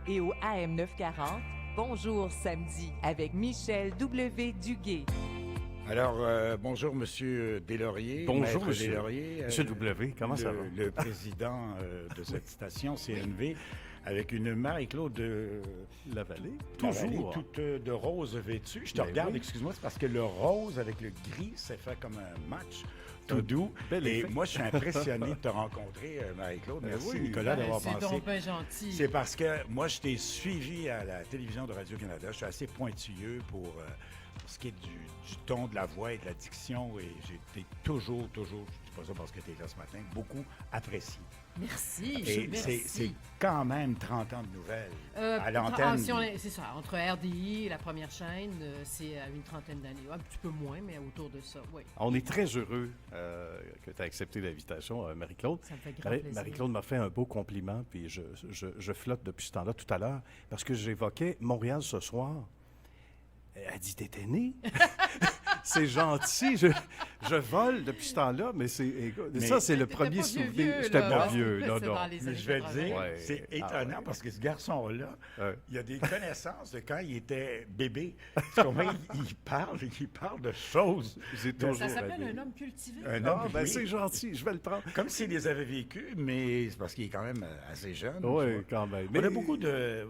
et au AM 940, Bonjour samedi avec Michel W. Duguay. Alors, bonjour, Monsieur Deslauriers. Bonjour, Maître Monsieur. Deslauriers. Monsieur W, comment ça va? Le président de cette station CNV, avec une Marie-Claude Lavallée, Lavallée, toujours. toute de rose vêtue. Je te Ben regarde, oui. excuse-moi, c'est parce que le rose avec le gris, ça fait comme un match tout doux. Bel Et effet. moi, je suis impressionné de te rencontrer, Marie-Claude. Ben Merci, oui. Nicolas, d'avoir C'est pensé. donc bien gentil. C'est parce que moi, je t'ai suivi à la télévision de Radio-Canada. Je suis assez pointilleux pour ce qui est du ton de la voix et de la diction. Et j'ai été toujours, je ne dis pas ça parce que tu es là ce matin, beaucoup apprécié. Merci. Et merci. c'est quand même 30 ans de nouvelles à l'antenne. C'est ça. Entre RDI et la première chaîne, c'est à une trentaine d'années. Un petit peu moins, mais autour de ça, oui. On est très heureux que tu aies accepté l'invitation, Marie-Claude. Ça me fait grand plaisir. Marie-Claude m'a fait un beau compliment, puis je flotte depuis ce temps-là tout à l'heure, parce que j'évoquais Montréal ce soir. Elle dit, t'étais né? C'est gentil. Je vole depuis ce temps-là, mais ça, c'est le T'étais premier pas souvenir. vieux, J'étais là. pas Non, vieux, c'est non, dans non. les Mais années je vais le 80. dire, Ouais. c'est Ah étonnant ouais. parce que ce garçon-là, Ouais. il a des connaissances de quand il était bébé. Tu comprends? Il parle de choses. J'ai toujours Ça s'appelle rêvé. un homme cultivé. Un Ah, homme, ben oui. c'est gentil, je vais le prendre. Comme s'il les avait vécus, mais c'est parce qu'il est quand même assez jeune. Oui, tu vois. quand même. On a beaucoup de...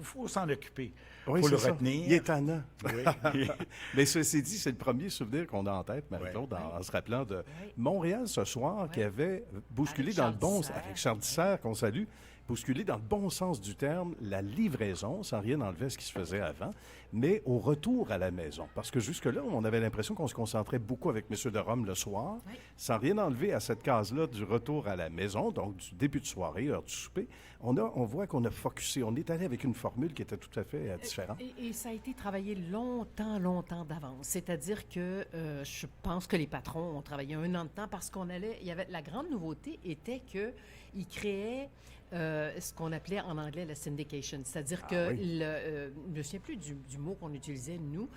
faut s'en occuper. Oui, faut le c'est ça. retenir. Il est tannant. Oui. Mais ceci dit, c'est le premier souvenir qu'on a en tête, Marie-Claude, en se rappelant de Montréal ce soir, qui avait bousculé Avec dans le Charles bon... Dissert. Avec Charles Dissert, qu'on salue, bousculé dans le bon sens du terme, la livraison, sans rien enlever à ce qui se faisait avant, mais au retour à la maison. Parce que jusque-là, on avait l'impression qu'on se concentrait beaucoup avec M. de Rome le soir, Oui. sans rien enlever à cette case-là du retour à la maison, donc du début de soirée, heure du souper. On voit qu'on a focusé, on est allé avec une formule qui était tout à fait différente. Et ça a été travaillé longtemps d'avance. C'est-à-dire que je pense que les patrons ont travaillé un an de temps parce la grande nouveauté était qu'ils créaient ce qu'on appelait en anglais la syndication. C'est-à-dire que, oui. je ne me souviens plus du mot qu'on utilisait, nous,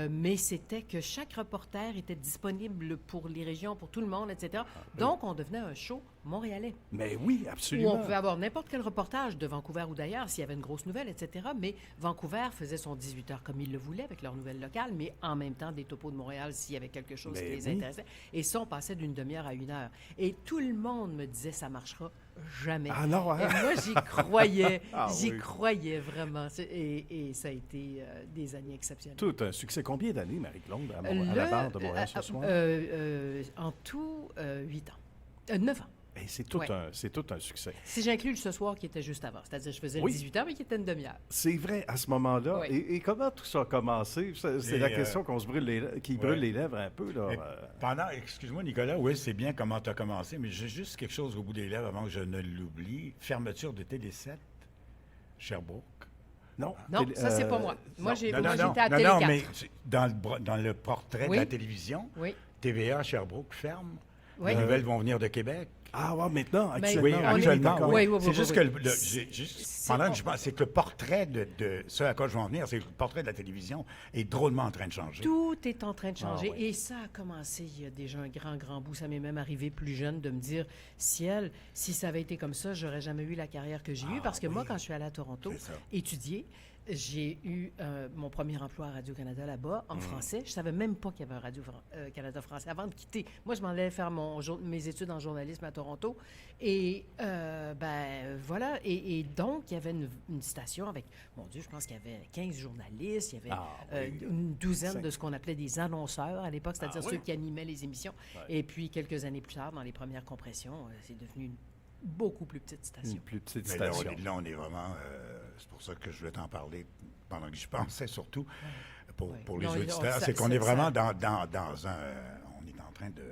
mais c'était que chaque reporter était disponible pour les régions, pour tout le monde, etc. Donc, on devenait un show montréalais. Mais oui, Où absolument. on pouvait avoir n'importe quel reportage de Vancouver ou d'ailleurs, s'il y avait une grosse nouvelle, etc. Mais Vancouver faisait son 18 heures comme il le voulait avec leur nouvelle locale, mais en même temps des topos de Montréal s'il y avait quelque chose Mais qui les oui. intéressait. Et ça, on passait d'une demi-heure à 1 heure. Et tout le monde me disait, ça marchera jamais. Ah non, hein? Et moi, j'y croyais. Ah J'y oui. croyais vraiment. Et ça a été des années exceptionnelles. Tout un succès. Combien d'années, Marie-Claude, à la barre de Montréal ce soir? En tout, 8 ans. 9 ans. Eh, c'est tout un succès. Si j'inclus le ce soir qui était juste avant. C'est-à-dire je faisais Oui. le 18 heures, mais qui était une demi-heure. C'est vrai, à ce moment-là. Oui. Et comment tout ça a commencé? C'est Et, la question qu'on se brûle qui brûle les lèvres un peu. Là. Mais excuse-moi, Nicolas, oui, c'est bien comment tu as commencé, mais j'ai juste quelque chose au bout des lèvres avant que je ne l'oublie. Fermeture de Télé7, Sherbrooke. Non, Non, ça, c'est pas moi. Moi, Non, j'étais non, à non, Télé4. mais dans le portrait Oui. de la télévision, Oui. TVA Sherbrooke ferme. Oui. Les nouvelles vont venir de Québec. Ah, ouais, maintenant, Mais- actuellement. Oui, on est- actuellement. d'accord. Oui. Oui, C'est juste que C'est pendant pas- que je pense, c'est que le portrait de ce à quoi je vais en venir, c'est que le portrait de la télévision est drôlement en train de changer. Tout est en train de changer. Ah, oui. Et ça a commencé il y a déjà un grand bout. Ça m'est même arrivé plus jeune de me dire, ciel, si ça avait été comme ça, j'aurais jamais eu la carrière que j'ai eue. Parce que moi, quand je suis allée à Toronto C'est ça. étudier, j'ai eu mon premier emploi à Radio-Canada là-bas, en français. Je savais même pas qu'il y avait un Radio-Canada français avant de quitter. Moi, je m'en allais faire mes études en journalisme à Toronto. Et, voilà. Et donc, il y avait une station avec, mon Dieu, je pense qu'il y avait 15 journalistes. Il y avait une douzaine de ce qu'on appelait des annonceurs à l'époque, c'est-à-dire ceux qui animaient les émissions. Et puis, quelques années plus tard, dans les premières compressions, c'est devenu une beaucoup plus petite station. Une plus petite Mais là, station. on est vraiment... c'est pour ça que je voulais t'en parler pendant que j'y pensais, surtout pour les Non, auditeurs. C'est qu'on est vraiment dans un... On est en train de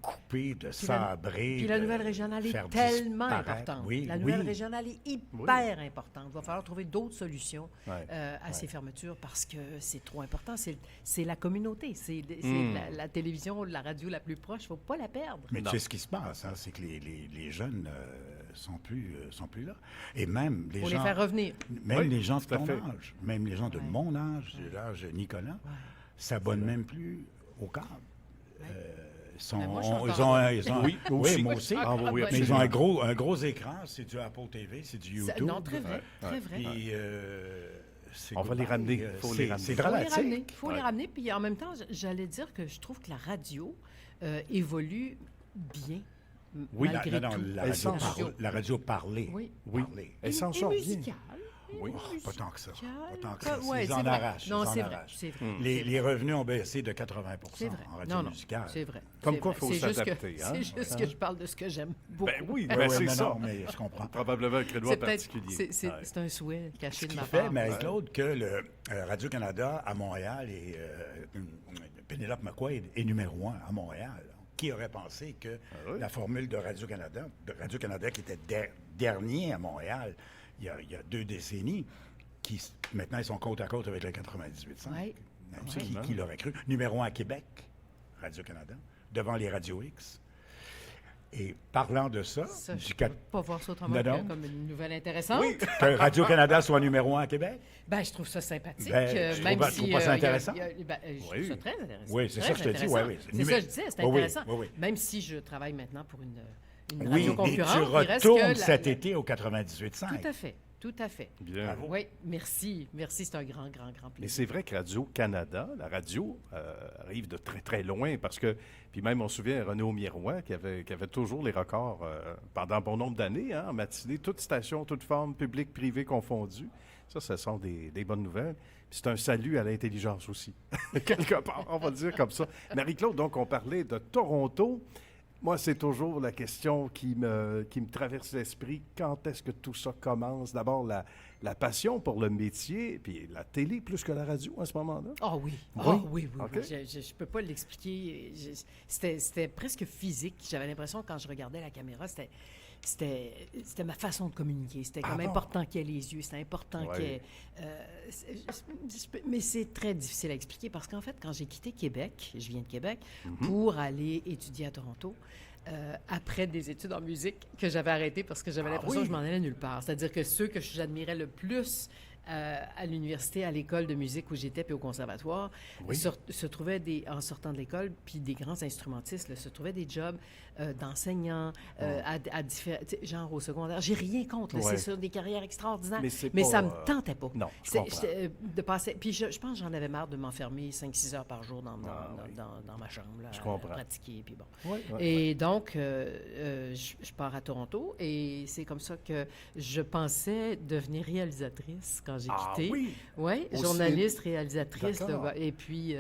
couper, de sabrer. Puis la de nouvelle régionale est faire tellement disparaître. importante. Oui, La nouvelle oui. régionale est hyper importante. Il va falloir trouver d'autres solutions Ouais. à ces fermetures parce que c'est trop important. C'est la communauté. C'est la télévision, la radio la plus proche. Il ne faut pas la perdre. Mais Non. tu sais ce qui se passe, hein, c'est que les jeunes sont plus là. Et même les Pour gens... les faire revenir. Même Oui, les gens de tout à ton fait. âge, même les gens de mon âge, de l'âge de Nicolas, s'abonnent même plus au câble. Ben, moi, je suis ils encore ont, en ils ont- Oui, moi oui, aussi. moi aussi. Ah, oui, Mais ils absolument. ont un gros écran, c'est du Apple TV, c'est du YouTube. Non, très vrai, très vrai. Puis, On va les ramener. Faut les ramener. C'est Il faut les dramatique. ramener. Il faut les Ouais. ramener. Puis en même temps, j'allais dire que je trouve que la radio évolue bien, Oui, malgré non, tout. la radio parlée. Oui. Oui. Parlée. Elle s'en Et sort bien. musicale. Oui. Pas tant que ça. Pas tant que Pas- ça. ouais, Ils c'est en vrai. arrachent. Non, ils en c'est vrai. arrachent. C'est vrai. Les revenus ont baissé de 80 C'est vrai. en radio Non, non, musicale. c'est vrai. Comme C'est quoi, vrai. faut C'est juste s'adapter, que- hein? C'est juste que je parle de ce que j'aime beaucoup. Ben oui, Ouais, ben ouais, c'est non, ça. non, mais je comprends. Probablement un créneau C'est peut-être particulier. c'est un souhait caché Ce de qui ma fait, part. Marie-Claude, que le Radio-Canada à Montréal et Pénélope McQuaid est numéro 1 à Montréal. Qui aurait pensé que oui? la formule de Radio-Canada qui était dernier à Montréal il y a 2 décennies, maintenant ils sont côte à côte avec le 98.5. Ouais. Qui l'aurait cru? Numéro 1 à Québec, Radio-Canada, devant les Radio X. Et parlant de ça, Ça, je du ne peux pas voir ça autrement Non, que non. comme une nouvelle intéressante. oui, que Radio-Canada soit numéro 1 à Québec. Ben, je trouve ça sympathique. Ben, je même trouve- si, je trouve pas ça il y a- intéressant. je trouve Oui. ça très intéressant. Oui, c'est Très ça que je te dis, intéressant. oui, oui. C'est ça que je disais, c'est Oui, oui, intéressant. oui, oui. Même si je travaille maintenant pour une Oui, radio et concurrente, tu il reste retournes que cet été au 98.5. Tout à fait, tout à fait. Bien. Bravo. Oui, merci, merci, c'est un grand, grand, grand Mais plaisir. c'est vrai que Radio-Canada, la radio, arrive de très, très loin parce que, puis même on se souvient René Aumirois qui avait toujours les records pendant bon nombre d'années, hein, en matinée, toutes stations, toutes formes, publiques, privées confondues. Ça, ce sont des bonnes nouvelles. Puis c'est un salut à l'intelligence aussi, quelque part, on va le dire comme ça. Marie-Claude, donc on parlait de Toronto. Moi, c'est toujours la question qui me traverse l'esprit. Quand est-ce que tout ça commence? D'abord, la passion pour le métier, puis la télé plus que la radio à ce moment-là. Ah oui, Oui? ah oui, oui, OK. oui. Je ne peux pas l'expliquer. C'était presque physique. J'avais l'impression, quand je regardais la caméra, c'était ma façon de communiquer. C'était comme bon? important qu'il y ait les yeux. C'était important Ouais. qu'il y ait... mais c'est très difficile à expliquer parce qu'en fait, quand j'ai quitté Québec, je viens de Québec, pour aller étudier à Toronto, après des études en musique que j'avais arrêtées parce que j'avais l'impression que je m'en allais nulle part. C'est-à-dire que ceux que j'admirais le plus à l'université, à l'école de musique où j'étais, puis au conservatoire, Oui. se trouvaient en sortant de l'école, puis des grands instrumentistes, là, se trouvaient des jobs d'enseignants, à différents, genre au secondaire. J'ai rien contre, là, Ouais. c'est sur des carrières extraordinaires, Mais c'est mais pas, ça me tentait pas. non, je C'est- comprends. de passer, puis je pense que j'en avais marre de m'enfermer 5-6 heures par jour dans oui. dans ma chambre, là, Je à comprends. pratiquer, puis bon. Oui, Et donc, je pars à Toronto et c'est comme ça que je pensais devenir réalisatrice quand j'ai Ah quitté. oui? Oui, Aussi- journaliste, réalisatrice. D'accord. Et puis,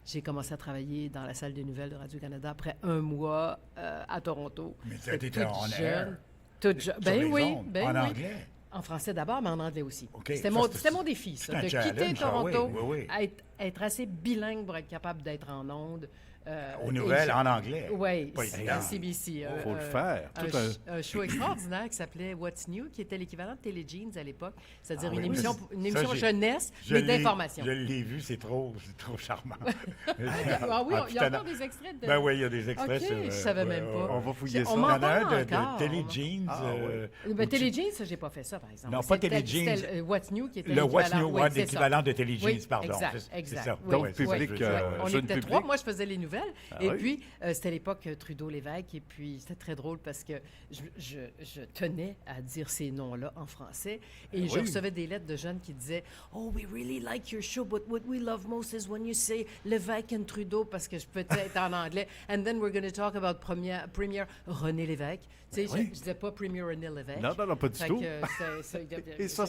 j'ai commencé à travailler dans la salle des nouvelles de Radio-Canada après un mois à Toronto. Mais tu J'étais étais toute en jeune, air. toute jeune. Sur Ben les oui, ondes, ben en oui. anglais. En français d'abord, mais en anglais aussi. OK. C'était Ça, c'était mon défi, ça, c'est un de quitter challenge, ah oui, Toronto, oui, oui. être assez bilingue pour être capable d'être en ondes. Aux nouvelles, en anglais. Oui, Pas évident. à CBC. Faut le faire. Tout Un show extraordinaire qui s'appelait What's New, qui était l'équivalent de Télé Jeans à l'époque, c'est-à-dire Ah une oui, émission, mais une ça, émission j'ai- jeunesse, Je mais l'ai- d'information. Je l'ai vu, c'est trop charmant. Ah oui, il y a putain, encore des extraits de... Ben oui, il y a des extraits. OK, sur, je savais même pas. On va fouiller ça. On Il y m'en en a parle un de encore. Télé Jeans. Ah, oui. Ben, Télé Jeans, ça, j'ai pas fait ça, par exemple. Non, pas Télé C'était Jeans. What's New qui était Le What's l'équivalent. New, Oui, ouais, c'est ça. l'équivalent de Télé Jeans, Oui, pardon. exact, C'est exact. ça. Oui, Donc, oui, public, oui. On jeune était public. trois. Moi, je faisais les nouvelles. Ah Et oui? puis, c'était l'époque Trudeau-Lévesque. Et puis, c'était très drôle parce que je tenais à dire ces noms-là en français. Et je oui. recevais des lettres de jeunes qui disaient « Oh, we really like your show, but what we love most is when you say Lévesque and Trudeau, parce que je peux être en anglais. And then we're going to talk about Premier René Lévesque. » Tu sais, oui. je disais pas Premier René Lévesque. Non, non, non, pas du Fait tout. que, Et ça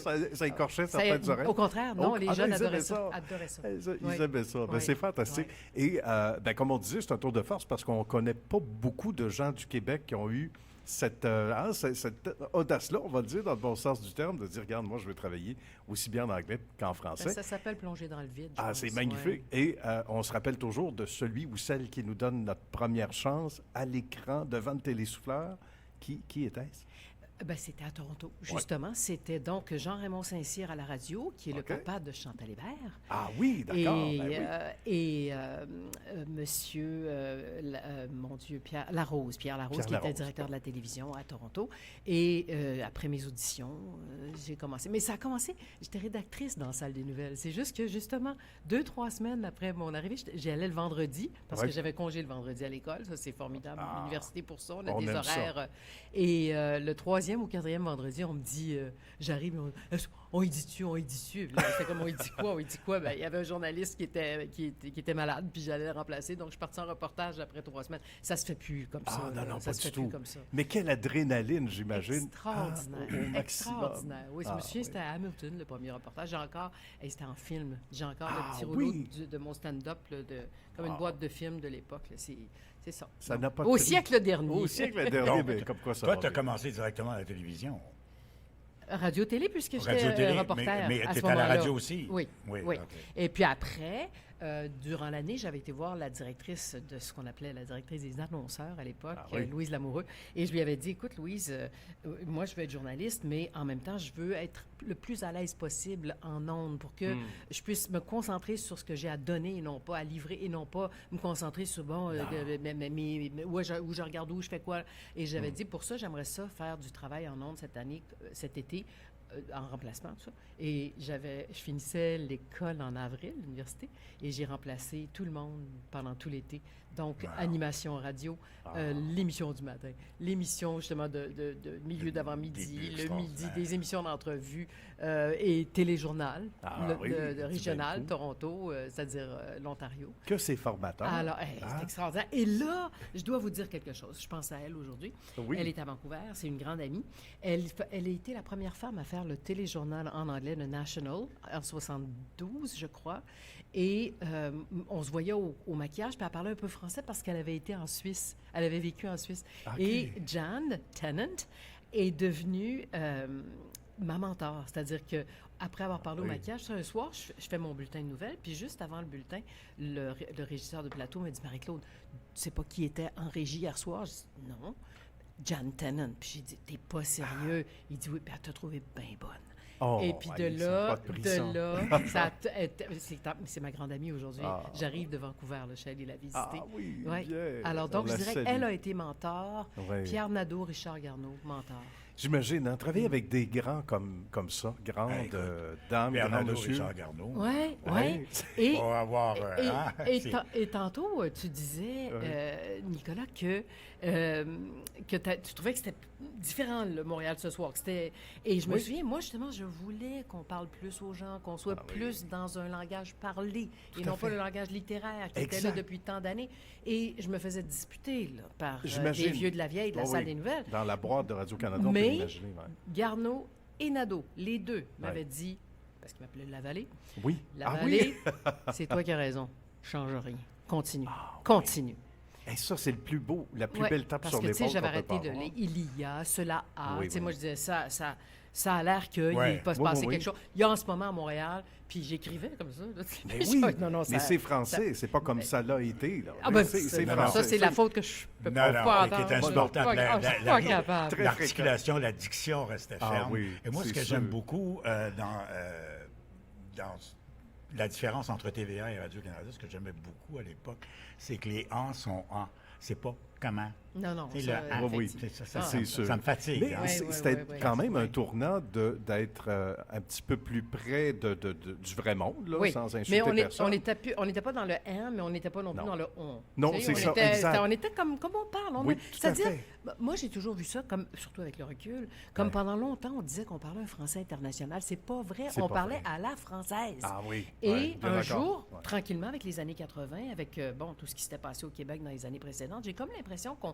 écorchait ça- certaines oreilles. Au contraire, non, les Ah, jeunes ils adoraient aimaient ça. Adoraient ça. Ils Oui. aimaient ça. Ben, Oui. c'est fantastique. Oui. Et ben, comme on disait, c'est un tour de force parce qu'on ne connaît pas beaucoup de gens du Québec qui ont eu cette audace-là, on va le dire dans le bon sens du terme, de dire, regarde, moi, je veux travailler aussi bien en anglais qu'en Ben, français. ça s'appelle plonger dans le vide. je Ah, pense, c'est magnifique. ouais. Et on se rappelle toujours de celui ou celle qui nous donne notre première chance à l'écran devant le télésouffleur. Qui était-ce? Ben, c'était à Toronto, justement. C'était donc Jean-Raymond Saint-Cyr à la radio, qui est le OK. papa de Chantal Hébert. Ah oui, d'accord. Et, Ben oui. monsieur, mon Dieu, Pierre Larose, qui était Larose, directeur de la télévision à Toronto. Et après mes auditions, j'ai commencé. Mais ça a commencé, j'étais rédactrice dans la salle des nouvelles. C'est juste que, justement, 2-3 semaines après mon arrivée, j'y allais le vendredi, parce que j'avais congé le vendredi à l'école. Ça, c'est formidable. L'université pour ça, on a on des aime ça. horaires. Et le 3e ou 4e vendredi, on me dit, j'arrive, on y dit-tu? Puis là, j'étais comme, on y dit quoi? Ben, il y avait un journaliste qui était malade, puis j'allais le remplacer. Donc, je suis partie en reportage après 3 semaines. Ça se fait plus comme ça. Ah non, ça pas se du fait tout. plus comme ça. Mais quelle adrénaline, j'imagine. Extraordinaire. Au maximum. Extraordinaire. Oui, je me souviens, oui. c'était à Hamilton, le premier reportage. J'ai encore, c'était en film. J'ai encore Ah, le petit rouleau oui. de mon stand-up, là, comme une boîte de films de l'époque. Là. C'est ça. Ça Non. n'a pas Au de- siècle dernier. Au siècle dernier, Donc, mais comme quoi ça Toi, va tu as bien. commencé directement à la télévision. Radio-télé, puisque j'étais Radio-télé, reporter mais à tu ce étais à la moment-là. radio aussi? Oui, Oui, oui. OK. Et puis après, durant l'année, j'avais été voir la directrice de ce qu'on appelait la directrice des annonceurs à l'époque, Ah oui. Louise Lamoureux. Et je lui avais dit, écoute, Louise, moi, je veux être journaliste, mais en même temps, je veux être le plus à l'aise possible en ondes pour que je puisse me concentrer sur ce que j'ai à donner et non pas à livrer et non pas me concentrer sur, où je regarde où, je fais quoi. Et j'avais dit, pour ça, j'aimerais ça faire du travail en ondes cette année, cet été, en remplacement, tout ça. Et je finissais l'école en avril, l'université, et j'ai remplacé tout le monde pendant tout l'été. Donc, animation radio, l'émission du matin, l'émission justement de milieu d'avant-midi, le midi, des émissions d'entrevue et téléjournal de régional, Toronto, c'est-à-dire l'Ontario. Que c'est formateur. Alors, c'est extraordinaire. Et là, je dois vous dire quelque chose. Je pense à elle aujourd'hui. Oui. Elle est à Vancouver, c'est une grande amie. Elle a été la première femme à faire le téléjournal en anglais, le National, en 72, je crois. Et on se voyait au maquillage, puis elle parlait un peu français parce qu'elle avait été en Suisse. Elle avait vécu en Suisse. OK. Et Jan Tennant est devenue ma mentor. C'est-à-dire que après avoir parlé au maquillage, un soir, je fais mon bulletin de nouvelles, puis juste avant le bulletin, le régisseur de plateau m'a dit, Marie-Claude, tu sais pas qui était en régie hier soir? Je dis, non. Jan Tennant. Puis j'ai dit, t'es pas sérieux? Il dit, oui, puis elle t'a trouvé bien bonne. Oh, Et puis allez, ça a pas de prix, ça. c'est ma grande amie aujourd'hui. Ah. J'arrive de Vancouver, là, je suis allée la visiter. Ah oui, Ouais. bien. Alors donc, On je la dirais salue. qu'elle a été mentor. Ouais. Pierre Nadeau, Richard Garneau, mentor. J'imagine, travailler avec des grands comme ça, grandes écoute, dames, grands Bernardo monsieur. Richard Garneau. Oui, oui. Ouais. Et, Pour avoir... et tantôt, tu disais, Nicolas, que tu trouvais que c'était différent, le Montréal ce soir. Et je me souviens, moi, justement, je voulais qu'on parle plus aux gens, qu'on soit plus dans un langage parlé et non pas le langage littéraire qui était là Exact. depuis tant d'années. Et je me faisais disputer là, par des J'imagine. vieux de la vieille de la Oh salle oui. des nouvelles. Dans la boîte de Radio-Canada, on peut Mais l'imaginer. Ouais. Garneau et Nadeau, les deux, m'avaient dit, parce qu'ils m'appelaient La Vallée, Oui. La Ah Vallée, oui. c'est toi qui as raison. Change rien. Continue. Ah, Continue. Et ça, c'est le plus beau, la plus Ouais, belle tape parce sur que, tu sais, l'épaule j'avais qu'on peut arrêté pas de avoir. lire. Il y a, cela a. Oui, Tu sais, oui. moi, je disais, ça a l'air qu'il Ouais. va se Oui, passer oui, oui. quelque chose. Il y a en ce moment à Montréal, puis j'écrivais comme ça. là. Mais oui, Non, non, mais ça- c'est français, c'est pas comme ça l'a été. Là. Ah ben, c'est non, français. ça, c'est la faute que je peux Non, pas non, pas qui est entendre. insupportable. Je suis pas capable. Très L'articulation, la diction restait Ah ferme. oui, Et moi, ce c'est que sûr. j'aime beaucoup dans la différence entre TVA et Radio-Canada, ce que j'aimais beaucoup à l'époque, c'est que les « en » sont « en ». C'est pas comment. Non, non, C'est ça, le « en ». oui, Ça, c'est sûr. ça me fatigue. Mais hein. Ouais, c'était ouais, quand même un ouais. tournant d'être un petit peu plus près du vrai monde, là, Oui, sans insulter mais personne. on n'était pas dans le « hein », mais on n'était pas non plus Non. dans le « on ». Non, Tu sais, c'est ça, était- exact. On était comme on parle. Oui, tout à C'est-à-dire, fait. moi, j'ai toujours vu ça, comme, surtout avec le recul, comme pendant longtemps, on disait qu'on parlait un français international. C'est pas vrai. C'est On pas parlait vrai. à la française. Ah oui. Et ouais, bien un d'accord. jour, Ouais. tranquillement, avec les années 80, avec tout ce qui s'était passé au Québec dans les années précédentes, j'ai comme l'impression qu'on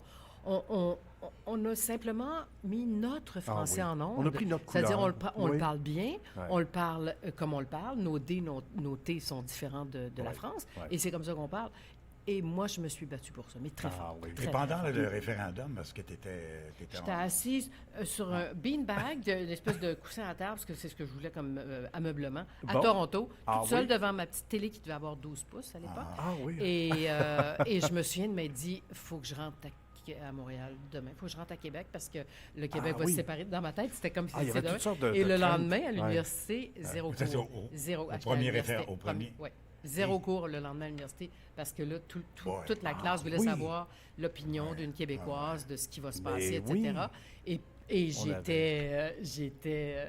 a simplement mis notre français Ah oui. en ondes. On a pris notre C'est-à-dire, couleur. on le Oui. parle bien, Ouais. on le parle comme on le parle. Nos D, nos T sont différents de la Ouais. France. Ouais. Et c'est comme ça qu'on parle. Et moi, je me suis battue pour ça, mais très Ah fort. oui. très, Et pendant très fort. le référendum, est-ce que tu étais J'étais assise sur un beanbag, une espèce de coussin à table, parce que c'est ce que je voulais comme ameublement, à Bon. Toronto, Ah toute seule oui? devant ma petite télé qui devait avoir 12 pouces à l'époque. Ah oui. Et je me souviens de m'être dit, il faut que je rentre puis à Montréal demain. Il faut que je rentre à Québec parce que le Québec va oui. se séparer. Dans ma tête, c'était comme si Ah, il y c'était avait demain. toutes sortes de Et le craintes. lendemain, à Ouais. l'université, zéro Ça, c'est cours. au Zéro. premier j'étais à l'université. référent, au premier. Oui. Zéro cours le lendemain à l'université parce que là, Ouais. toute la classe voulait oui. savoir l'opinion d'une Québécoise, de ce qui va se passer, Mais etc. Et On j'étais...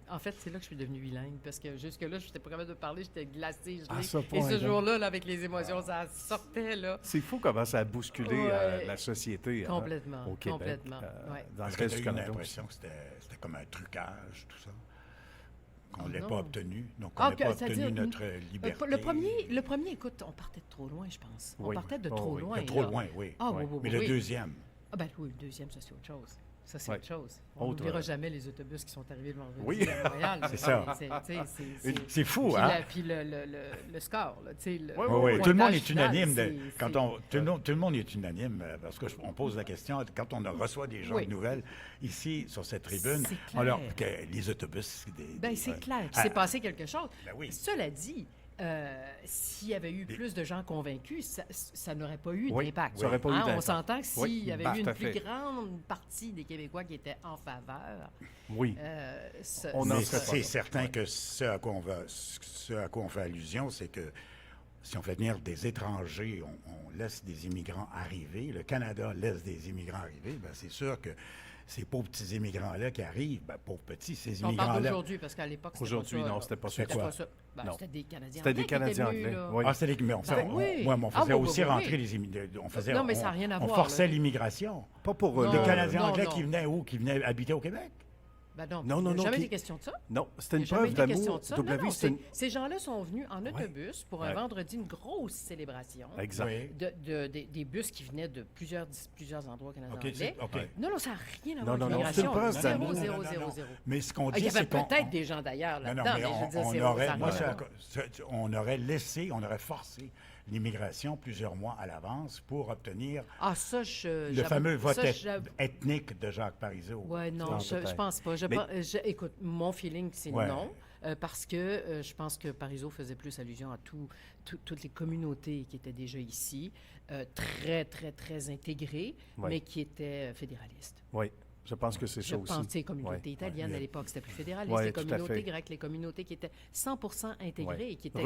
en fait, c'est là que je suis devenue bilingue, parce que jusque-là, je n'étais pas capable de parler, j'étais glacée, gelée. À ce Et ce point-là. jour-là, là, avec les émotions, ça sortait, là. C'est fou comment ça a bousculé Ouais. la société Complètement, au Québec. complètement, ouais. Dans le Est-ce que reste tu du as eu Canada. l'impression que c'était comme un trucage, tout ça? Qu'on ne l'ait Non. pas obtenu? Donc, Ah, on n'ait pas c'est-à-dire, obtenu notre liberté? le premier, écoute, on partait de trop loin, je pense. On Oui. partait de Oh, trop oui. loin. De trop là. loin, oui. Ah, Ouais. oui, oui, Mais oui, le oui. deuxième, Ah, ben oui, le deuxième, ça, c'est autre chose. Ça, c'est Ouais. autre chose. On Autre, n'oubliera jamais les autobus qui sont arrivés le vendredi Oui. à Montréal. C'est ça. c'est fou, Puis, hein? puis le score, là, tu sais. Oui, Oui, oui. le Tout le monde pointage est final, unanime. c'est- Tout le monde est unanime parce qu'on pose la question quand on reçoit des gens Oui. de nouvelles ici sur cette tribune. C'est clair. Alors que les autobus, Ben, c'est clair qu'il Ah. s'est passé quelque chose. Ben oui. Cela dit, s'il y avait eu plus de gens convaincus, ça n'aurait pas eu Oui, d'impact. ça aurait pas eu Hein, d'impact. on s'entend que s'il Oui, y avait tout eu une à plus fait. grande partie des Québécois qui étaient en faveur, Oui. On en Mais serait pas c'est là. certain que ce à quoi on fait allusion, c'est que si on fait venir des étrangers, on laisse des immigrants arriver, le Canada laisse des immigrants arriver, ben c'est sûr que ces pauvres petits immigrants-là qui arrivent, ben pauvres petits, ces on parle immigrants-là... d'aujourd'hui, parce qu'à l'époque, c'était Aujourd'hui, pas ça. non, là. c'était pas ça. C'était quoi? ça. Ben, Non. c'était des Canadiens C'était des anglais qui étaient Canadiens venus, anglais. là. Oui. Ah, c'était mais on, fait, Ben oui. ouais, mais on faisait Ah, oui, aussi oui, oui, rentrer oui. les immigrants. On faisait, Non, mais ça n'a rien à on voir, forçait là. l'immigration. Pas pour Non. Les le- Canadiens non, anglais non. qui venaient où? Qui venaient habiter au Québec? Ben non, Non, il non, n'y non, a jamais qui- été question de ça. Non, c'était une Il y a jamais preuve été question d'amour. de ça. Non, W, non, c'était une... ces gens-là sont venus en Ouais. autobus pour un Ouais. vendredi, une grosse célébration. Exact. Oui. Des bus qui venaient de plusieurs endroits au Canada OK, anglais. OK. Non, non, ça n'a rien à Non, voir non, avec non, c'est une l'immigration. preuve Zéro, d'amour. zéro, Non, non, zéro, non. zéro. Mais ce qu'on Ah, dit, il y avait c'est qu'on... peut-être des gens d'ailleurs Non, non, là-dedans, mais mais je veux dire, on zéro, aurait, ça n'a moi, rien à voir. on aurait laissé, on aurait forcé l'immigration plusieurs mois à l'avance pour obtenir Ah, ça, je... le j'avoue- fameux vote ça, j'avoue- ethnique de Jacques Parizeau. Ouais, non, Non, je peut-être. pense pas. Mais- Écoute, mon feeling, c'est Ouais. non, parce que je pense que Parizeau faisait plus allusion à toutes les communautés qui étaient déjà ici, très, très, très intégrées, Ouais. mais qui étaient fédéralistes. Oui, je pense que c'est Je ça aussi. pense, les communautés Ouais. italiennes Ouais. à l'époque, c'était plus fédéraliste. Ouais, les tout à communautés fait. grecques, les communautés qui étaient 100% intégrées Ouais. et qui étaient...